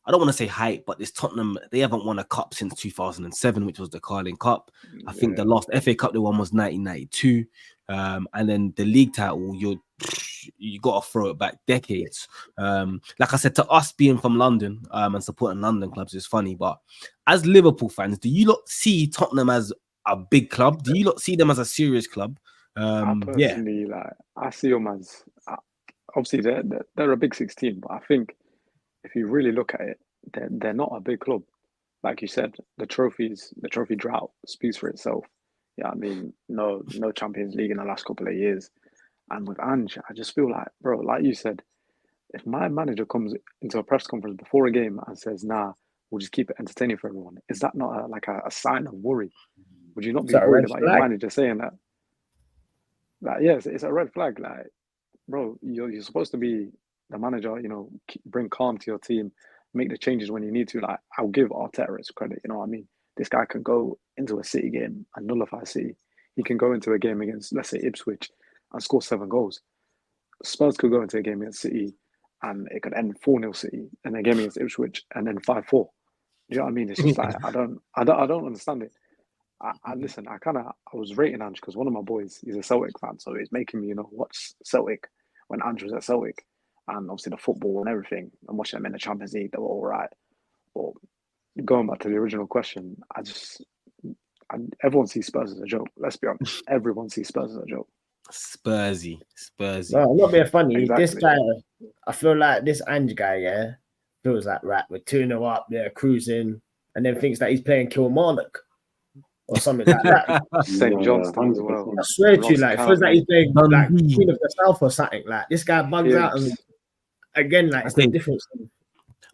Speaker 1: I don't want to say hype, but this Tottenham, they haven't won a cup since 2007, which was the Carling Cup. I think the last FA Cup they won was 1992. And then the league title, you got to throw it back decades. Like I said, to us being from London and supporting London clubs is funny. But as Liverpool fans, do you lot see Tottenham as a big club? Do you lot see them as a serious club?
Speaker 2: I personally, I see them as, obviously they're a big 16, but I think if you really look at it, they're not a big club. Like you said, the trophy drought speaks for itself. Yeah, I mean, no Champions League in the last couple of years. And with Ange, I just feel like, bro, like you said, if my manager comes into a press conference before a game and says, nah, we'll just keep it entertaining for everyone, is that not a sign of worry? Would you not be worried about your manager saying that? Yes, it's a red flag. Bro, you're supposed to be the manager, bring calm to your team, make the changes when you need to. I'll give Arteta his credit, you know what I mean? This guy can go into a City game and nullify City. He can go into a game against, let's say, Ipswich and score 7 goals. Spurs could go into a game against City and it could end 4-0 City, and a game against Ipswich and then 5-4. You know what I mean? It's just I don't understand it. I listen, I was rating Ange because one of my boys, he's a Celtic fan, so he's making me, watch Celtic when Ange was at Celtic. And obviously the football and everything, and watching them in the Champions League, they were all right. But going back to the original question, everyone sees Spurs as a joke. Let's be honest. Everyone sees Spurs as a joke.
Speaker 1: Spursy.
Speaker 3: No, not being funny.
Speaker 2: Exactly.
Speaker 3: This guy, I feel like this Ange guy, feels like, right, we're 2-0 up, they're cruising, and then thinks that he's playing Kilmarnock. or something like that.
Speaker 2: St. Johnston as well.
Speaker 3: I swear to you, like, it feels like he's playing like Queen of the South or something. Like, this guy bugs out and again, like, it's the difference.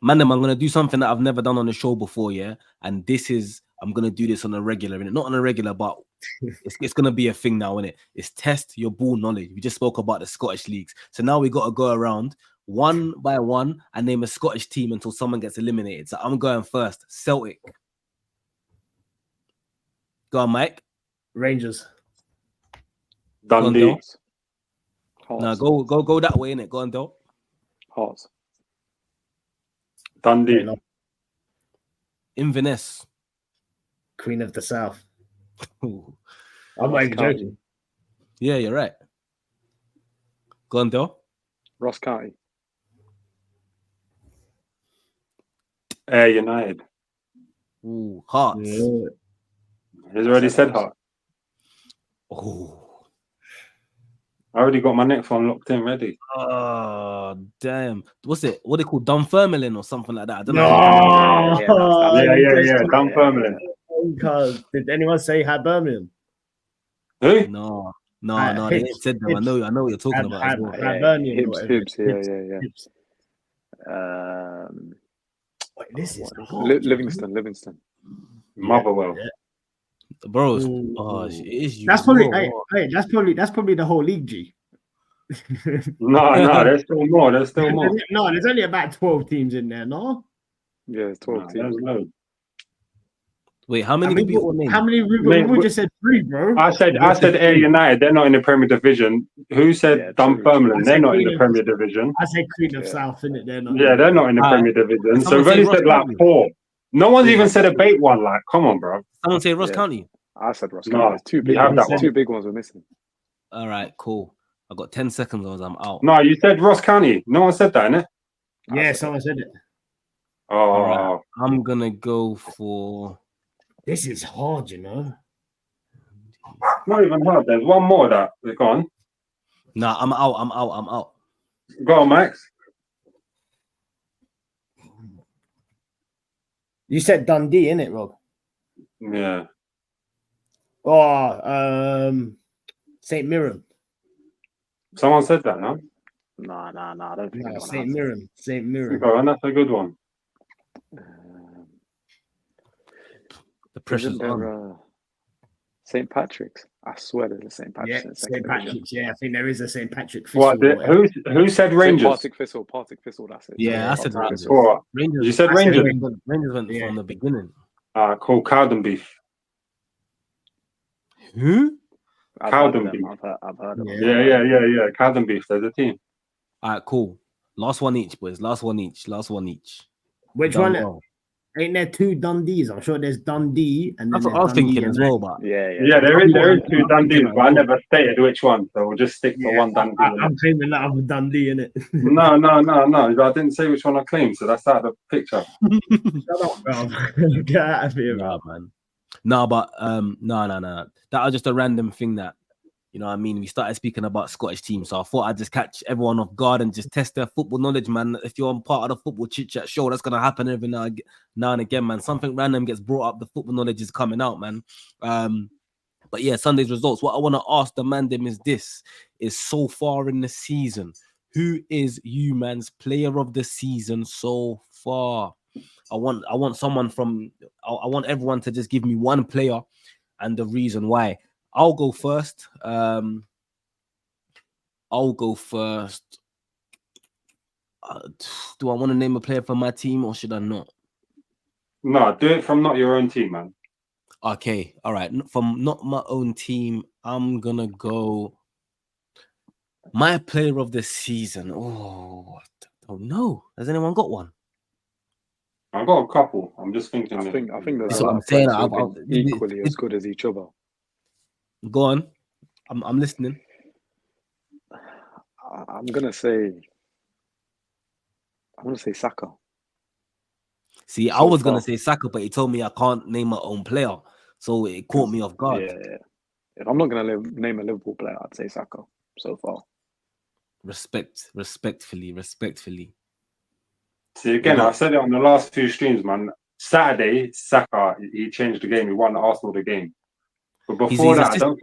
Speaker 1: Man, I'm gonna do something that I've never done on the show before, yeah. And this is, I'm gonna do this on a regular, not on a regular, but it's gonna be a thing now, innit? It's test your ball knowledge. We just spoke about the Scottish leagues, so now we gotta go around one by one and name a Scottish team until someone gets eliminated. So I'm going first. Celtic. Go on, Mike.
Speaker 3: Rangers.
Speaker 4: Dundee.
Speaker 1: No, go that way, innit? Go on, Del.
Speaker 2: Hearts.
Speaker 4: Dundee.
Speaker 1: Inverness.
Speaker 3: Queen of the South.
Speaker 1: Ooh.
Speaker 3: I'm not even joking.
Speaker 1: Yeah, you're right. Go on, Del.
Speaker 2: Ross County.
Speaker 4: Ayr United.
Speaker 1: Ooh, Hearts.
Speaker 3: Yeah.
Speaker 4: He's already said Hearts.
Speaker 1: Oh.
Speaker 4: I already got my next one locked in ready.
Speaker 1: Oh, damn. What's it? What they call Dunfermline or something like that? I don't
Speaker 3: know.
Speaker 4: Yeah. Dunfermline.
Speaker 3: Did anyone say Hibernian?
Speaker 4: Who?
Speaker 1: No, they ain't said them. I know what you're talking about as well.
Speaker 3: Hibernian.
Speaker 2: Hibs. Yeah.
Speaker 3: Wait, this is
Speaker 2: Livingston.
Speaker 4: Motherwell.
Speaker 3: Yeah.
Speaker 1: Bro, it is you.
Speaker 3: That's probably that's probably the whole league, G.
Speaker 4: No, there's still more. No,
Speaker 3: there's only about 12 teams in there, no?
Speaker 2: Yeah, 12 teams.
Speaker 4: No.
Speaker 1: Wait, how many people name?
Speaker 3: How many? We just said 3, bro.
Speaker 4: I said Ayr United. They're not in the Premier Division. Who said Dunfermline? They're not in the Premier Division.
Speaker 3: I said Queen of South, innit? They're not.
Speaker 4: Yeah, they're not in the Premier Division. So we've only said like 4. No one's even said a bait one. Like, come on, bro.
Speaker 1: Someone say Ross County.
Speaker 2: I said Ross County. There's 2 big ones. 2 big ones were missing.
Speaker 1: All right, cool. I got 10 seconds or I'm out.
Speaker 4: No, you said Ross County. No one said that, innit?
Speaker 3: Yeah, someone said it.
Speaker 4: Oh,
Speaker 1: right. I'm gonna go for.
Speaker 3: This is hard, you know.
Speaker 4: Not even hard. There's one more that we're gone.
Speaker 1: Nah, I'm out.
Speaker 4: Go on, Max.
Speaker 3: You said Dundee, innit, Rob?
Speaker 4: Yeah.
Speaker 3: Oh, St. Mirren.
Speaker 4: Someone said that, no?
Speaker 2: No, I don't think anyone
Speaker 3: St. Mirren. St. Mirren.
Speaker 4: Go on, that's a good one.
Speaker 1: The pressure's on.
Speaker 2: St. Patrick's. I swear there's a St. Patrick's.
Speaker 3: Yeah, St. Patrick's. Yeah, I think there is a St. Patrick.
Speaker 4: What? Who said Rangers?
Speaker 2: Partick Thistle. That's it.
Speaker 1: Yeah, I said Rangers.
Speaker 4: Rangers. You said Rangers.
Speaker 1: Rangers went from the beginning.
Speaker 4: Cool. Cowden Beef.
Speaker 1: Who?
Speaker 4: Cowden Beef.
Speaker 2: I've heard of them.
Speaker 4: Yeah. Cowden Beef. There's a team.
Speaker 1: All right, cool. Last one each, boys. Last one each.
Speaker 3: Which one? Ain't there 2 Dundees? I'm sure there's Dundee and
Speaker 1: that's what I was thinking as well. But
Speaker 4: yeah, there is 2 Dundees, but I never stated which one, so we'll just stick to one Dundee.
Speaker 3: I'm claiming that I'm a Dundee, innit?
Speaker 4: No. I didn't say which one I claimed, so that's out of the picture.
Speaker 3: Shut up, bro. Get out of here,
Speaker 1: bro. Man. No, but no. That was just a random thing that, you know what I mean? We started speaking about Scottish teams, so I thought I'd just catch everyone off guard and just test their football knowledge, man. If you're on part of the football chit-chat show, that's going to happen every now and again, man. Something random gets brought up, the football knowledge is coming out, man. But yeah, Sunday's results. What I want to ask the mandem is so far in the season, who is you man's player of the season so far? I want someone from, I want everyone to just give me one player and the reason why. I'll go first. Do I want to name a player from my team or should I not?
Speaker 4: No, do it from not your own team, man.
Speaker 1: Okay, all right. From not my own team, I'm gonna go my player of the season. Oh, I don't know. Has anyone got one?
Speaker 4: I've got a couple. I'm just thinking.
Speaker 2: I think there's
Speaker 1: a lot of players
Speaker 2: equally as good as each other.
Speaker 1: Go on. I'm listening.
Speaker 2: I'm gonna say Saka.
Speaker 1: See, I was gonna say Saka, but he told me I can't name my own player, so it caught me off guard.
Speaker 2: Yeah. If I'm not gonna name a Liverpool player, I'd say Saka so far.
Speaker 1: Respectfully.
Speaker 4: See, again, I've said it on the last 2 streams, man. Saturday, Saka, he changed the game. He won Arsenal the game. But before that, I don't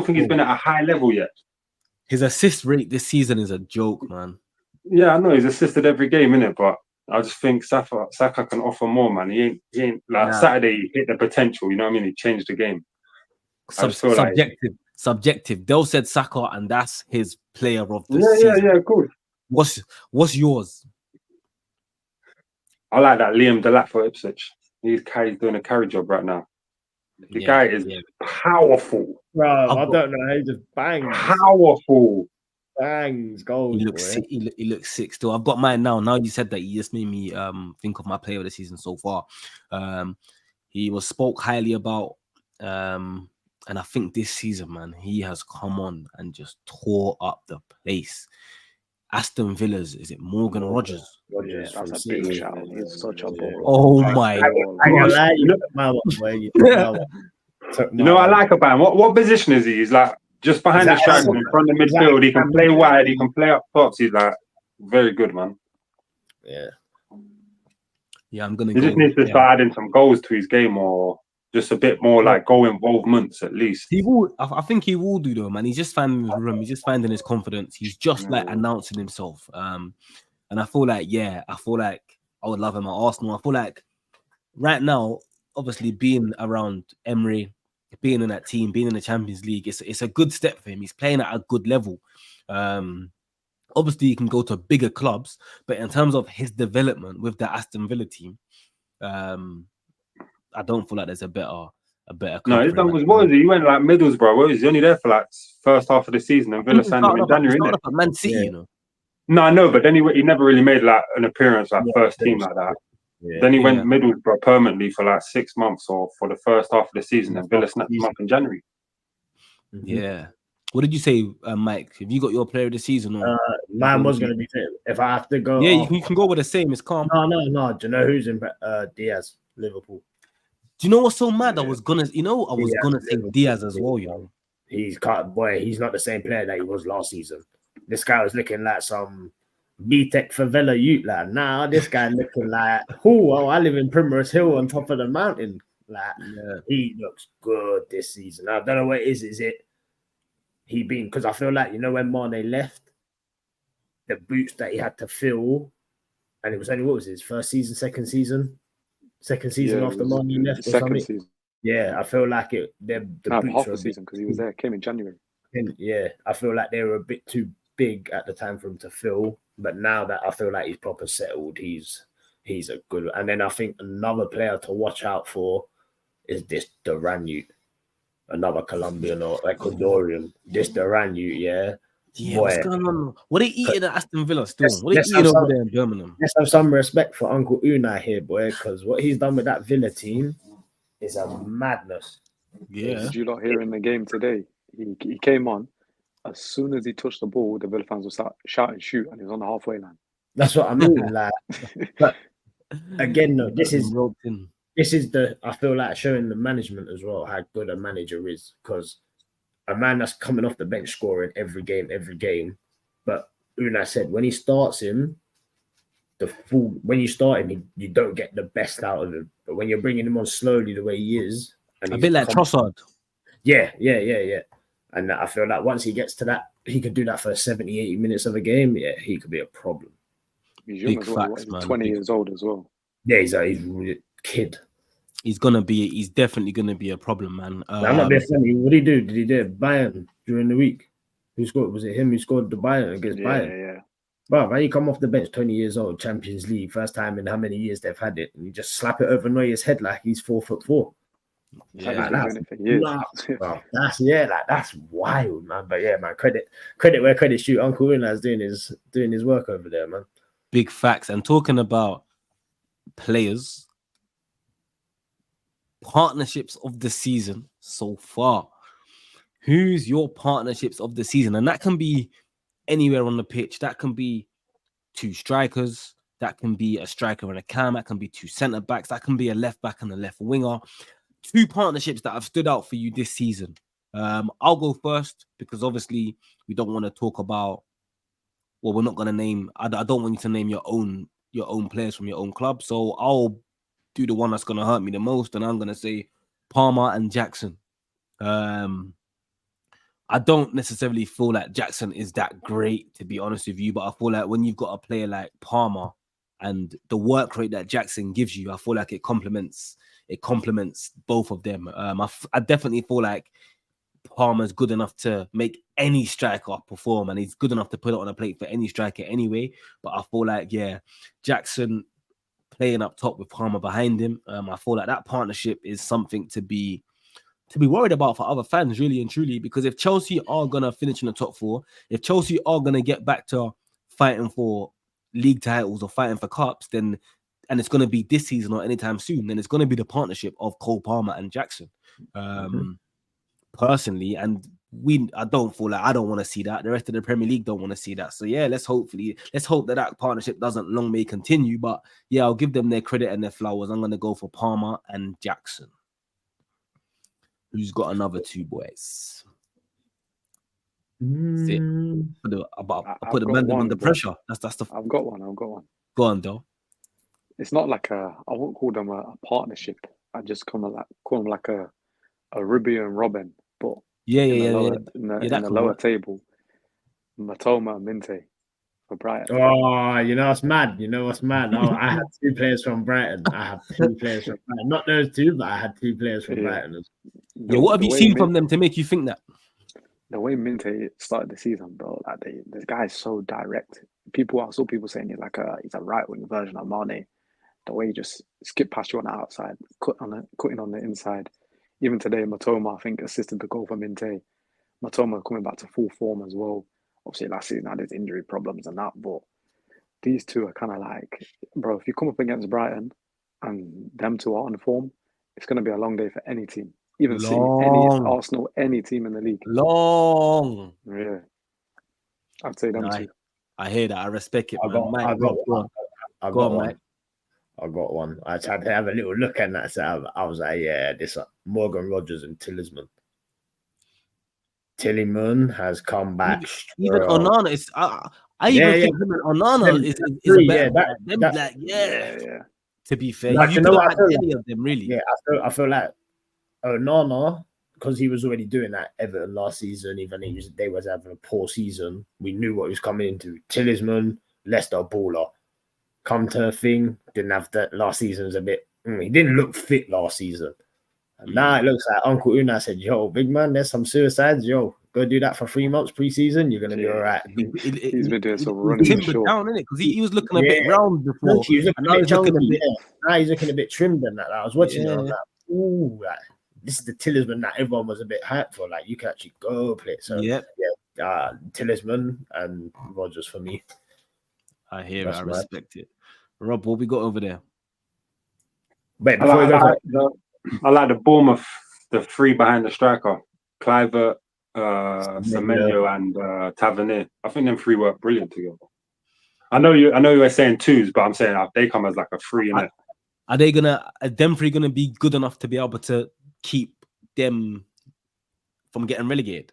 Speaker 4: think he's been at a high level yet.
Speaker 1: His assist rate this season is a joke, man.
Speaker 4: Yeah, I know he's assisted every game, innit? But I just think Saka can offer more, man. He ain't like Saturday. He hit the potential. You know what I mean? He changed the game.
Speaker 1: Subjective. Dell said Saka, and that's his player of the season.
Speaker 4: Yeah, good.
Speaker 1: What's yours?
Speaker 4: I like that Liam Delap for Ipswich. He's doing a carry job right now. The guy is powerful.
Speaker 3: Bro, I don't know. He just bangs.
Speaker 4: Powerful.
Speaker 3: Bangs goals.
Speaker 1: He looks sick still. I've got mine now. Now you said that, you just made me think of my player of the season so far. He was spoke highly about, and I think this season, man, he has come on and just tore up the place. Aston Villa's, is it Morgan Rogers?
Speaker 2: Yeah, that's a big shout. He's such a ball.
Speaker 1: Oh my god!
Speaker 4: You know what I like about him? What position is he? He's like just behind the striker in front of the midfield. He can play wide. He can play up top. He's like very good, man.
Speaker 1: Yeah, I'm gonna.
Speaker 4: He just needs to start adding some goals to his game, or just a bit more like goal involvements at least.
Speaker 1: He will. I think he will do though, man. He's just finding his room. He's just finding his confidence. He's just like announcing himself. And I feel like I would love him at Arsenal. I feel like right now, obviously being around Emery, being in that team, being in the Champions League, it's a good step for him. He's playing at a good level. Obviously, he can go to bigger clubs, but in terms of his development with the Aston Villa team, I don't feel like there's a better.
Speaker 4: No, he's done. What is he? He went like Middlesbrough. What is he? Only there for like first half of the season, and Villa signed him in January.
Speaker 1: At Man City, you know.
Speaker 4: No, I know, but then he never really made like an appearance like first team like that. Then he went Middlesbrough permanently for like 6 months or for the first half of the season, and Villa snapped him up in January.
Speaker 1: Yeah. What did you say, Mike? Have you got your player of the season? Or
Speaker 3: mine was going to be if I have to go.
Speaker 1: Yeah, you can go with the same. It's calm.
Speaker 3: No. Do you know who's in Diaz, Liverpool?
Speaker 1: Do you know what's so mad? I was gonna say Diaz as well. You know,
Speaker 3: he's not the same player that he was last season. This guy was looking like some B-Tech favela youth, like, nah, this guy looking like, I live in Primrose Hill on top of the mountain. Like, he looks good this season. I don't know what it is. Is it he been, because I feel like, you know, when Mane left, the boots that he had to fill, and it was only, what was his first season, second season after Mane left or something? Season. Yeah, I feel like the boots
Speaker 2: half the season because he was there, came in January.
Speaker 3: Yeah, I feel like they were a bit too big at the time for him to fill, but now that I feel like he's proper settled, he's a good. And then I think another player to watch out for is this Duran, another Colombian or Ecuadorian. This Duran,
Speaker 1: yeah. Boy, what's going on? What are they eating at Aston Villa still? What are they eating over there in Birmingham?
Speaker 3: Let's have some respect for Uncle Unai here, boy, because what he's done with that Villa team is a madness.
Speaker 1: Yeah.
Speaker 2: Did you not hear in the game today? He came on. As soon as he touched the ball, the Villa fans will start shout and shoot, and he was on the halfway line.
Speaker 3: That's what I mean. Like, but again, no, this is I feel like showing the management as well how good a manager is, because a man that's coming off the bench scoring every game. But Unai said when he starts him, when you start him, you don't get the best out of him. But when you're bringing him on slowly the way he is, and
Speaker 1: a bit like Trossard.
Speaker 3: Yeah. And I feel like once he gets to that, he could do that for 70, 80 minutes of a game. Yeah, he could be a problem.
Speaker 2: He's young as well. He's 20 years old as well.
Speaker 3: Yeah, he's a kid.
Speaker 1: He's definitely gonna be a problem, man.
Speaker 3: I'm not being funny. What did he do? Did he do Bayern during the week? Who scored? Was it him who scored the Bayern against Bayern?
Speaker 2: Yeah.
Speaker 3: Bro, when you come off the bench, 20 years old, Champions League, first time in how many years they've had it, and you just slap it over Neuer's head like he's 4'4".
Speaker 2: Yeah,
Speaker 3: that's wild, man. But yeah, man, credit where credit's due. Uncle Unai's doing his work over there, man.
Speaker 1: Big facts. And talking about players, partnerships of the season so far. Who's your partnerships of the season? And that can be anywhere on the pitch. That can be two strikers. That can be a striker and a cam. That can be two centre backs. That can be a left back and a left winger. Two partnerships that have stood out for you this season. I'll go first because obviously we don't want to talk about. Well, we're not going to name. I don't want you to name your own players from your own club. So I'll do the one that's gonna hurt me the most, and I'm gonna say Palmer and Jackson. I don't necessarily feel like Jackson is that great, to be honest with you, but I feel like when you've got a player like Palmer and the work rate that Jackson gives you, I feel like it complements both of them. I definitely feel like Palmer's good enough to make any striker perform, and he's good enough to put it on a plate for any striker anyway. But I feel like, yeah, Jackson playing up top with Palmer behind him, I feel like that partnership is something to be worried about for other fans, really and truly, because if Chelsea are gonna finish in the top 4, if Chelsea are gonna get back to fighting for league titles or fighting for cups, then, and it's gonna be this season or anytime soon, then it's gonna be the partnership of Cole Palmer and Jackson. Personally, and I don't want to see that. The rest of the Premier League don't want to see that. So yeah, let's hope that partnership doesn't long may continue. But yeah, I'll give them their credit and their flowers. I'm gonna go for Palmer and Jackson. Who's got another 2 boys? I put the man under pressure. That's the.
Speaker 2: I've got one.
Speaker 1: Go on, though.
Speaker 2: It's not like I won't call them a partnership. I just call them like a Ruby and Robin, but in the lower table, Matoma and Minte for Brighton.
Speaker 3: Oh, you know what's mad? I had 2 players from Brighton. Not those 2, but I had 2 players from Brighton.
Speaker 1: What have you seen from them to make you think that?
Speaker 2: The way Minte started the season, bro, like this guy is so direct. I saw people saying he's a right wing version of Mane. The way he just skip past you on the outside, cutting on the inside. Even today, Matoma, I think, assisted the goal for Minte. Matoma coming back to full form as well. Obviously, last season had his injury problems and that, but these 2 are kind of like, bro, if you come up against Brighton and them 2 are on form, it's going to be a long day for any team. Even City, any Arsenal, any team in the league.
Speaker 1: Long.
Speaker 2: Yeah. I'd say them 2.
Speaker 1: I hear that. I respect it,
Speaker 3: I got one. I got one. I tried to have a little look at that. So I was like, yeah, this Morgan Rogers and Tielemans. Tielemans has come back.
Speaker 1: Even Onana is. I even think him and Onana is a better. Yeah. To be fair, you know what? Any of them really.
Speaker 3: Yeah, I feel like Onana, because he was already doing that Everton last season. Even they was having a poor season. We knew what he was coming into. Tielemans, Leicester baller. Come to a thing, didn't have that last season. Was a bit. He didn't look fit last season. And now it looks like Uncle Una said, "Yo, big man, there's some suicides. Yo, go do that for 3 months pre-season. You're gonna be all right."
Speaker 2: He's been doing some running
Speaker 1: timbered down, innit? Because he was looking a bit round before.
Speaker 3: He was looking a bit. Now he's looking a bit trimmed than that. I was watching it. I was like, ooh, this is the Tielemans that everyone was a bit hyped for. Like you can actually go play. So Tielemans and Rogers for me.
Speaker 1: I hear it. I respect it. Rob, what we got over there?
Speaker 4: Wait, I like the Bournemouth, the 3 behind the striker, Kluivert, Semenyo, and Tavernier. I think them 3 work brilliant together. I know you were saying 2s, but I'm saying they come as like a 3 in it.
Speaker 1: Are them 3 gonna be good enough to be able to keep them from getting relegated?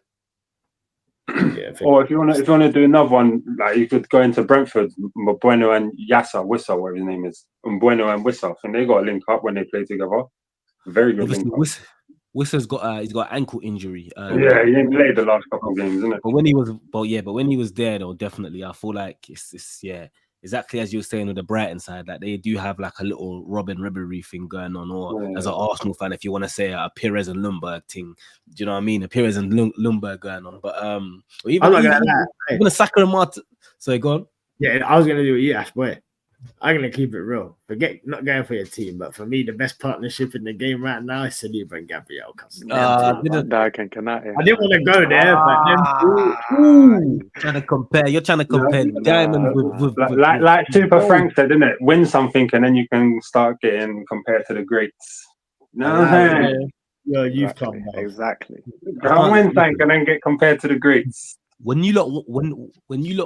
Speaker 4: Or if you want to do another one, like you could go into Brentford, Mbeumo and Wissa, whatever his name is, Mbeumo and Wissa. I think they got a link up when they play together. Very good link up.
Speaker 1: Wissa's got he's got ankle injury.
Speaker 4: He didn't play the last couple of games, isn't it?
Speaker 1: But when he was there though, definitely I feel like it's exactly as you were saying with the Brighton side, like they do have like a little Robin Ribery thing going on, or as an Arsenal fan, if you want to say a Pires and Ljungberg thing, do you know what I mean? A Pires and Ljungberg going on, but even a Saka and Martin. So go on.
Speaker 3: Yeah, I was gonna do it. Ash, boy. I'm gonna keep it real. Forget not going for your team, but for me, the best partnership in the game right now is Saliba and Gabriel.
Speaker 2: I didn't
Speaker 3: want to go there, but
Speaker 1: trying to compare. You're trying to compare Diamond with
Speaker 4: like Super Frank said, didn't it? Win something and then you can start getting compared to the greats.
Speaker 3: You've come
Speaker 2: exactly.
Speaker 4: I'll win something and then get compared to the greats.
Speaker 1: When you lot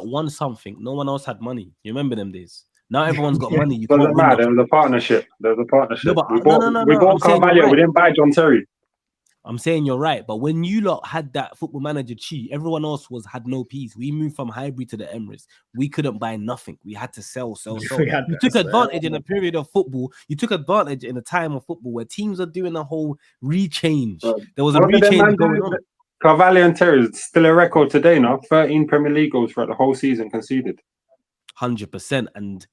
Speaker 1: won something, no one else had money. You remember them days? Now everyone's got money. You can't win.
Speaker 4: There was a partnership. No, we bought Carvalho. We didn't buy John Terry.
Speaker 1: I'm saying you're right, but when you lot had that Football Manager cheat, everyone else had no peas. We moved from Highbury to the Emirates. We couldn't buy nothing. We had to sell. You took advantage in a period of football. You took advantage in a time of football where teams are doing a whole rechange. There was a rechange going on.
Speaker 4: Carvalho and Terry is still a record today now. 13 Premier League goals throughout the whole season conceded.
Speaker 1: 100%, and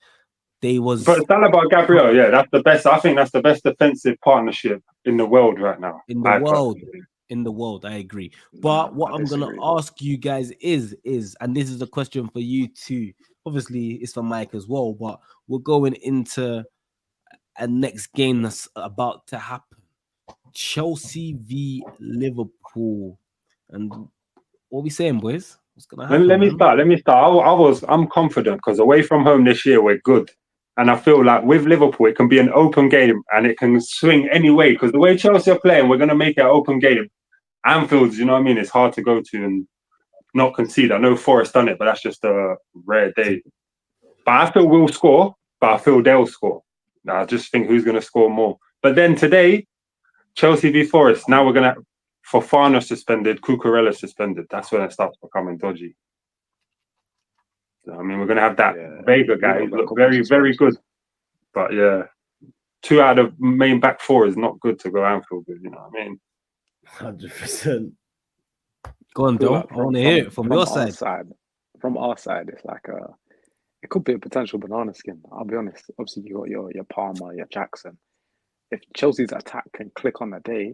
Speaker 1: they was.
Speaker 4: But Saliba, Gabriel, yeah, that's the best. I think that's the best defensive partnership in the world right now.
Speaker 1: In the world, I agree. But what I'm gonna ask you guys is, and this is a question for you too. Obviously, it's for Mike as well. But we're going into a next game that's about to happen: Chelsea v Liverpool. And what are we saying, boys? What's gonna happen?
Speaker 4: Let me start. I'm confident because away from home this year we're good. And I feel like with Liverpool, it can be an open game and it can swing any way. Because the way Chelsea are playing, we're going to make it an open game. Anfield's, you know what I mean? It's hard to go to and not concede. I know Forest done it, but that's just a rare day. But I feel we'll score, but I feel they'll score. I just think who's going to score more. But then today, Chelsea v Forest, now we're going to, Fofana suspended, Cucurella suspended. That's when it starts becoming dodgy. I mean, we're going to have that Vega guy who look very, very good. But yeah, 2 out of main back 4 is not good to go Anfield with, you know what I mean?
Speaker 3: 100%.
Speaker 1: Go on, Dom. I want to hear it from your side.
Speaker 2: From our side, it's like it could be a potential banana skin. I'll be honest. Obviously, you got your Palmer, your Jackson. If Chelsea's attack can click on that day,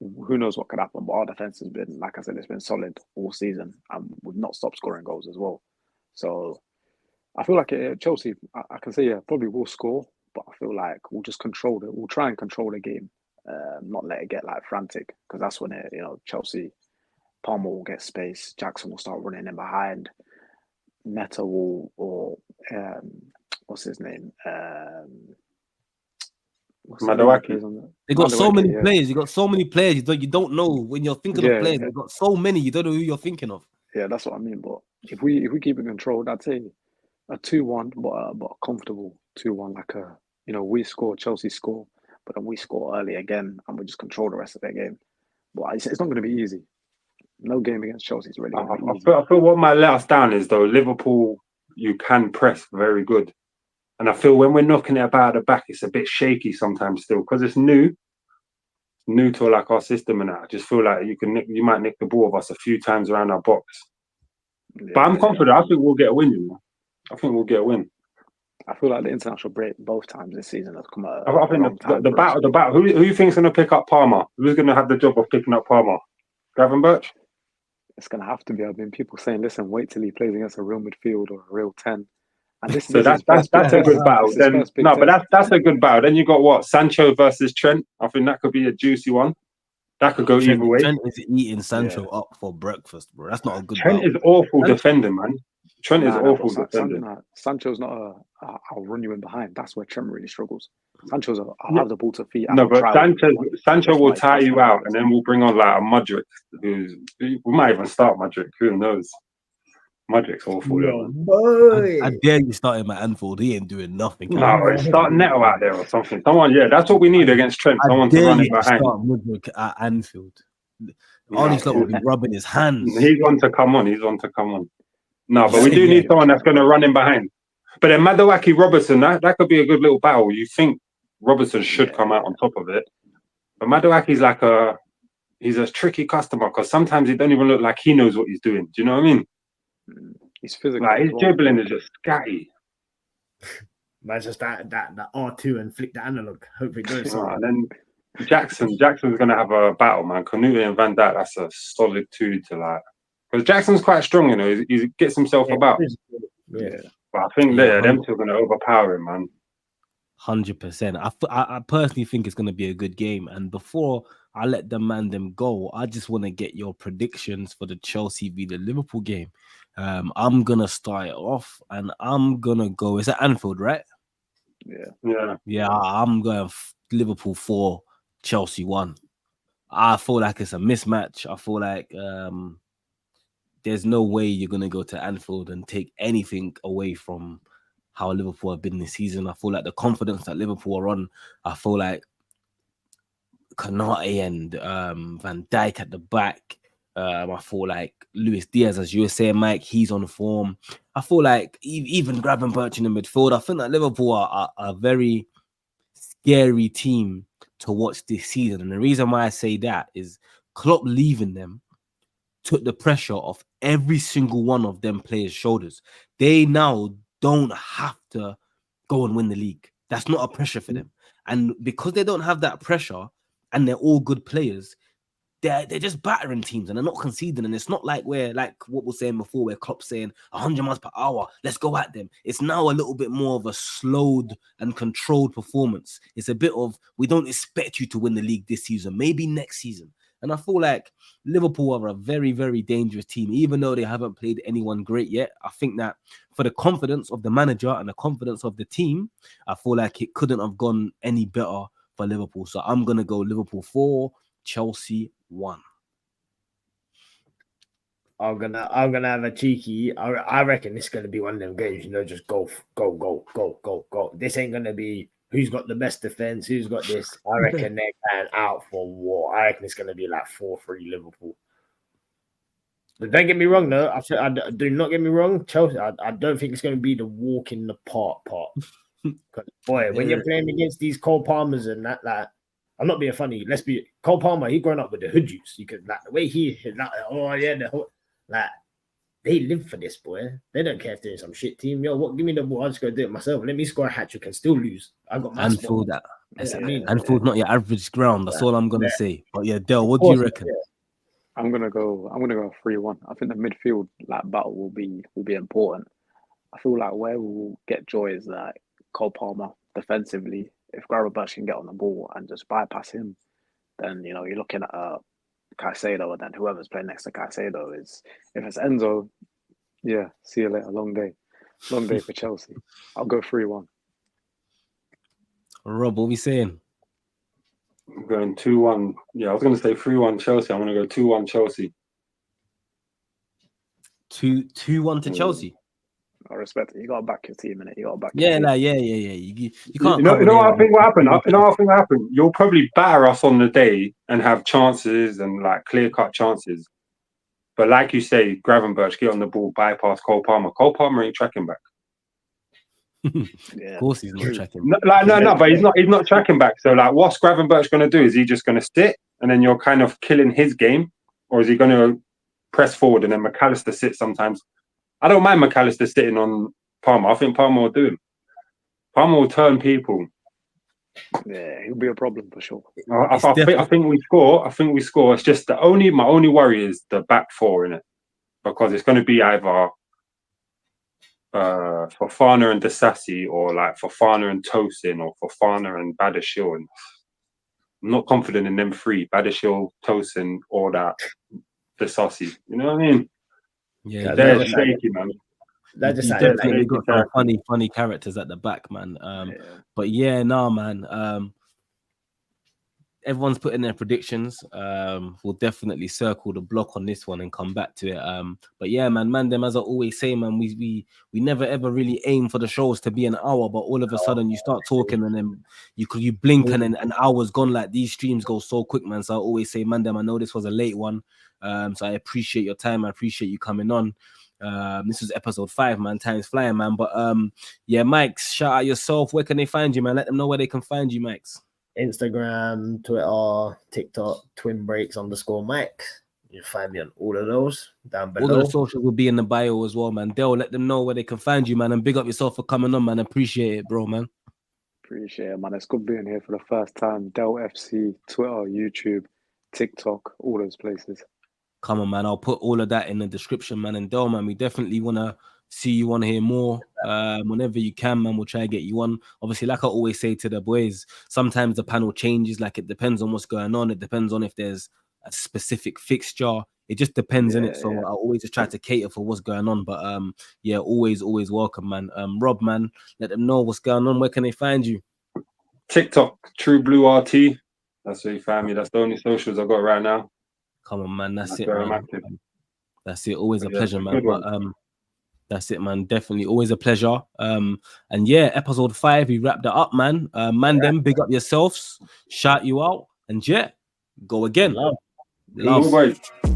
Speaker 2: who knows what could happen. But our defense has been, like I said, it's been solid all season, and we've not stopped scoring goals as well. So I feel like Chelsea, I can say, probably will score, but I feel like we'll just control it. We'll try and control the game, not let it get like frantic, because that's when Chelsea, Palmer will get space, Jackson will start running in behind, Meta will, or what's his name?
Speaker 4: Madawaki.
Speaker 1: They got so many players. You got so many players. You don't know when you're thinking of players. They've got so many. You don't know who you're thinking of.
Speaker 2: Yeah, that's what I mean. But if we keep it controlled, I'd say a 2-1, but a comfortable 2-1. Like we score, Chelsea score, but then we score early again, and we just control the rest of their game. But it's not going to be easy. No game against Chelsea is really going to be easy.
Speaker 4: I feel what might let us down is though Liverpool. You can press very good, and I feel when we're knocking it about the back, it's a bit shaky sometimes still because it's new to like our system, and I just feel like you might nick the ball of us a few times around our box. Yeah, but I'm confident. I think we'll get a win. I think we'll get a win.
Speaker 2: I feel like the international break both times this season has come out.
Speaker 4: I think the battle. Who you think's going to pick up Palmer? Who's going to have the job of picking up Palmer? Gravenberch?
Speaker 2: It's going to have to be. I've been people saying, listen, wait till he plays against a real midfield or a real 10. And this
Speaker 4: so that's a good battle. Then, but that's a good battle. Then you got what? Sancho versus Trent. I think that could be a juicy one. That could go either way.
Speaker 1: Trent is eating Sancho up for breakfast, bro. That's not a good
Speaker 4: Trent
Speaker 1: battle.
Speaker 4: is awful defending, man. Trent is awful defending.
Speaker 2: Sancho's not I'll run you in behind. That's where Trent really struggles. Sancho's I'll have the ball to feet.
Speaker 4: No, but Sancho will tire you out, and then we'll bring on like a Mudryk. We might even start Mudryk. Who knows? Mudryk's awful.
Speaker 1: I dare you start him at Anfield. He ain't doing nothing.
Speaker 4: No, start Neto out there or something. Someone, that's what we need against Trent. Someone to run it behind.
Speaker 1: Start Mudryk at Anfield. All these will be rubbing his hands.
Speaker 4: He's one to come on. No, but we do need someone that's going to run in behind. But then Madawaki Robertson, that could be a good little battle. You think Robertson should come out on top of it, but Madawaki's like he's a tricky customer because sometimes he don't even look like he knows what he's doing. Do you know what I mean?
Speaker 2: He's physical.
Speaker 4: Like his dribbling is just scatty.
Speaker 3: But just that R2 and flick the analog. Hopefully it goes.
Speaker 4: And then Jackson's going to have a battle, man. Canute and Van Dijk, that's a solid 2 to like. Because Jackson's quite strong, he gets himself about.
Speaker 3: Yeah.
Speaker 4: But I think them two are going to overpower him, man.
Speaker 1: 100%. I personally think it's going to be a good game. And before I let them go, I just want to get your predictions for the Chelsea v the Liverpool game. I'm going to start it off, and I'm going to go. It's at Anfield, right? Yeah. I'm going Liverpool 4, Chelsea 1. I feel like it's a mismatch. I feel like there's no way you're going to go to Anfield and take anything away from how Liverpool have been this season. I feel like the confidence that Liverpool are on, I feel like Konate and Van Dijk at the back. I feel like Luis Diaz, as you were saying, Mike, he's on form. I feel like even Gravenberch in the midfield. I think that Liverpool are a very scary team to watch this season. And the reason why I say that is Klopp leaving them took the pressure off every single one of them players' shoulders. They now don't have to go and win the league. That's not a pressure for them. And because they don't have that pressure and they're all good players, they're just battering teams and they're not conceding. And it's not like we're like what we were saying before, where Klopp's saying 100 miles per hour, let's go at them. It's now a little bit more of a slowed and controlled performance. It's a bit of, we don't expect you to win the league this season, maybe next season. And I feel like Liverpool are a very, very dangerous team, even though they haven't played anyone great yet. I think that for the confidence of the manager and the confidence of the team, I feel like it couldn't have gone any better for Liverpool. So I'm going to go Liverpool 4, Chelsea 1.
Speaker 3: I'm gonna have a cheeky. I reckon it's gonna be one of them games, just go. This ain't gonna be who's got the best defense, who's got this. I reckon they're going out for war. I reckon it's gonna be like 4-3 Liverpool. But don't get me wrong, though. I do not get me wrong, Chelsea. I don't think it's gonna be the walk in the park part. Because boy, when you're playing against these Cole Palmers and that, like, I'm not being funny. Let's be Cole Palmer. He growing up with the hood juice. You could like the way he like they live for this, boy. They don't care if they're in some shit team. Yo, what? Give me the ball. I'll just go do it myself. Let me score a hat trick and still lose. I got my
Speaker 1: Anfield. Anfield's not your average ground. That's all I'm gonna say. But yeah, Del, what do you reckon?
Speaker 2: I'm gonna go 3-1. I think the midfield battle will be important. I feel like where we'll get joy is that Cole Palmer defensively. If Gravenberch can get on the ball and just bypass him, then you're looking at Caicedo, and then whoever's playing next to Caicedo is, if it's Enzo, yeah, see you later. Long day for Chelsea. I'll go 3-1.
Speaker 1: Rob, what are we saying?
Speaker 4: I'm going 2-1. Yeah, I was going to say 3-1 Chelsea. I'm going to go 2-1 Chelsea.
Speaker 1: 2-1 to Chelsea.
Speaker 2: I respect it. You got to back your team, innit? You got to back.
Speaker 1: Yeah. You can't.
Speaker 4: You know what I think will happen? Will happen? You'll probably batter us on the day and have chances and like clear-cut chances. But like you say, Gravenberch get on the ball, bypass Cole Palmer. Cole Palmer ain't tracking back.
Speaker 1: Of course he's not tracking.
Speaker 4: But he's not tracking back. So like, what's Gravenberch going to do? Is he just going to sit and then you're kind of killing his game, or is he going to press forward and then McAllister sits sometimes? I don't mind McAllister sitting on Palmer. I think Palmer will do him. Palmer will turn people.
Speaker 2: Yeah, he'll be a problem for sure.
Speaker 4: I think we score. It's just my only worry is the back four in it, because it's going to be either Fofana and Disasi, or like Fofana and Tosin, or Fofana and Badiashile. I'm not confident in them three: Badiashile, Tosin, or that Disasi. You know what I mean?
Speaker 1: Yeah,
Speaker 4: they're shaky, man.
Speaker 3: That just
Speaker 1: definitely got some funny characters at the back, man. But yeah, man. Everyone's putting their predictions. We'll definitely circle the block on this one and come back to it. But yeah, man, them, as I always say, man, we never ever really aim for the shows to be an hour, but all of a sudden you start talking and then you blink and then an hour's gone. Like, these streams go so quick, man. So I always say, man, them, I know this was a late one. So I appreciate your time. I appreciate you coming on. This is episode 5, man. Time's flying, man. But yeah, Mike's, shout out yourself. Where can they find you, man? Let them know where they can find you, Mike's.
Speaker 3: Instagram, Twitter, TikTok, _Mike. You find me on all of those down below.
Speaker 1: All of the socials will be in the bio as well, man. They'll let them know where they can find you, man. And big up yourself for coming on, man. Appreciate it, bro, man.
Speaker 2: Appreciate it, man. It's good being here for the first time. Del FC, Twitter, YouTube, TikTok, all those places.
Speaker 1: Come on, man. I'll put all of that in the description, man. And Del, man, we definitely want to see you, want to hear more. Whenever you can, man, we'll try to get you on. Obviously, like I always say to the boys, sometimes the panel changes. Like, it depends on what's going on. It depends on if there's a specific fixture. It just depends, innit? So I always just try to cater for what's going on. But yeah, always welcome, man. Rob, man, let them know what's going on. Where can they find you?
Speaker 4: TikTok, True Blue RT. That's where you find me. That's the only socials I've got right now.
Speaker 1: Come on, man. That's it, man. That's it. Always a pleasure, man. But that's it, man. Definitely always a pleasure. And yeah, episode 5, we wrapped it up, man. Them, big up yourselves. Shout you out. And yeah, go again.
Speaker 3: Love.
Speaker 1: Love.
Speaker 4: Bye.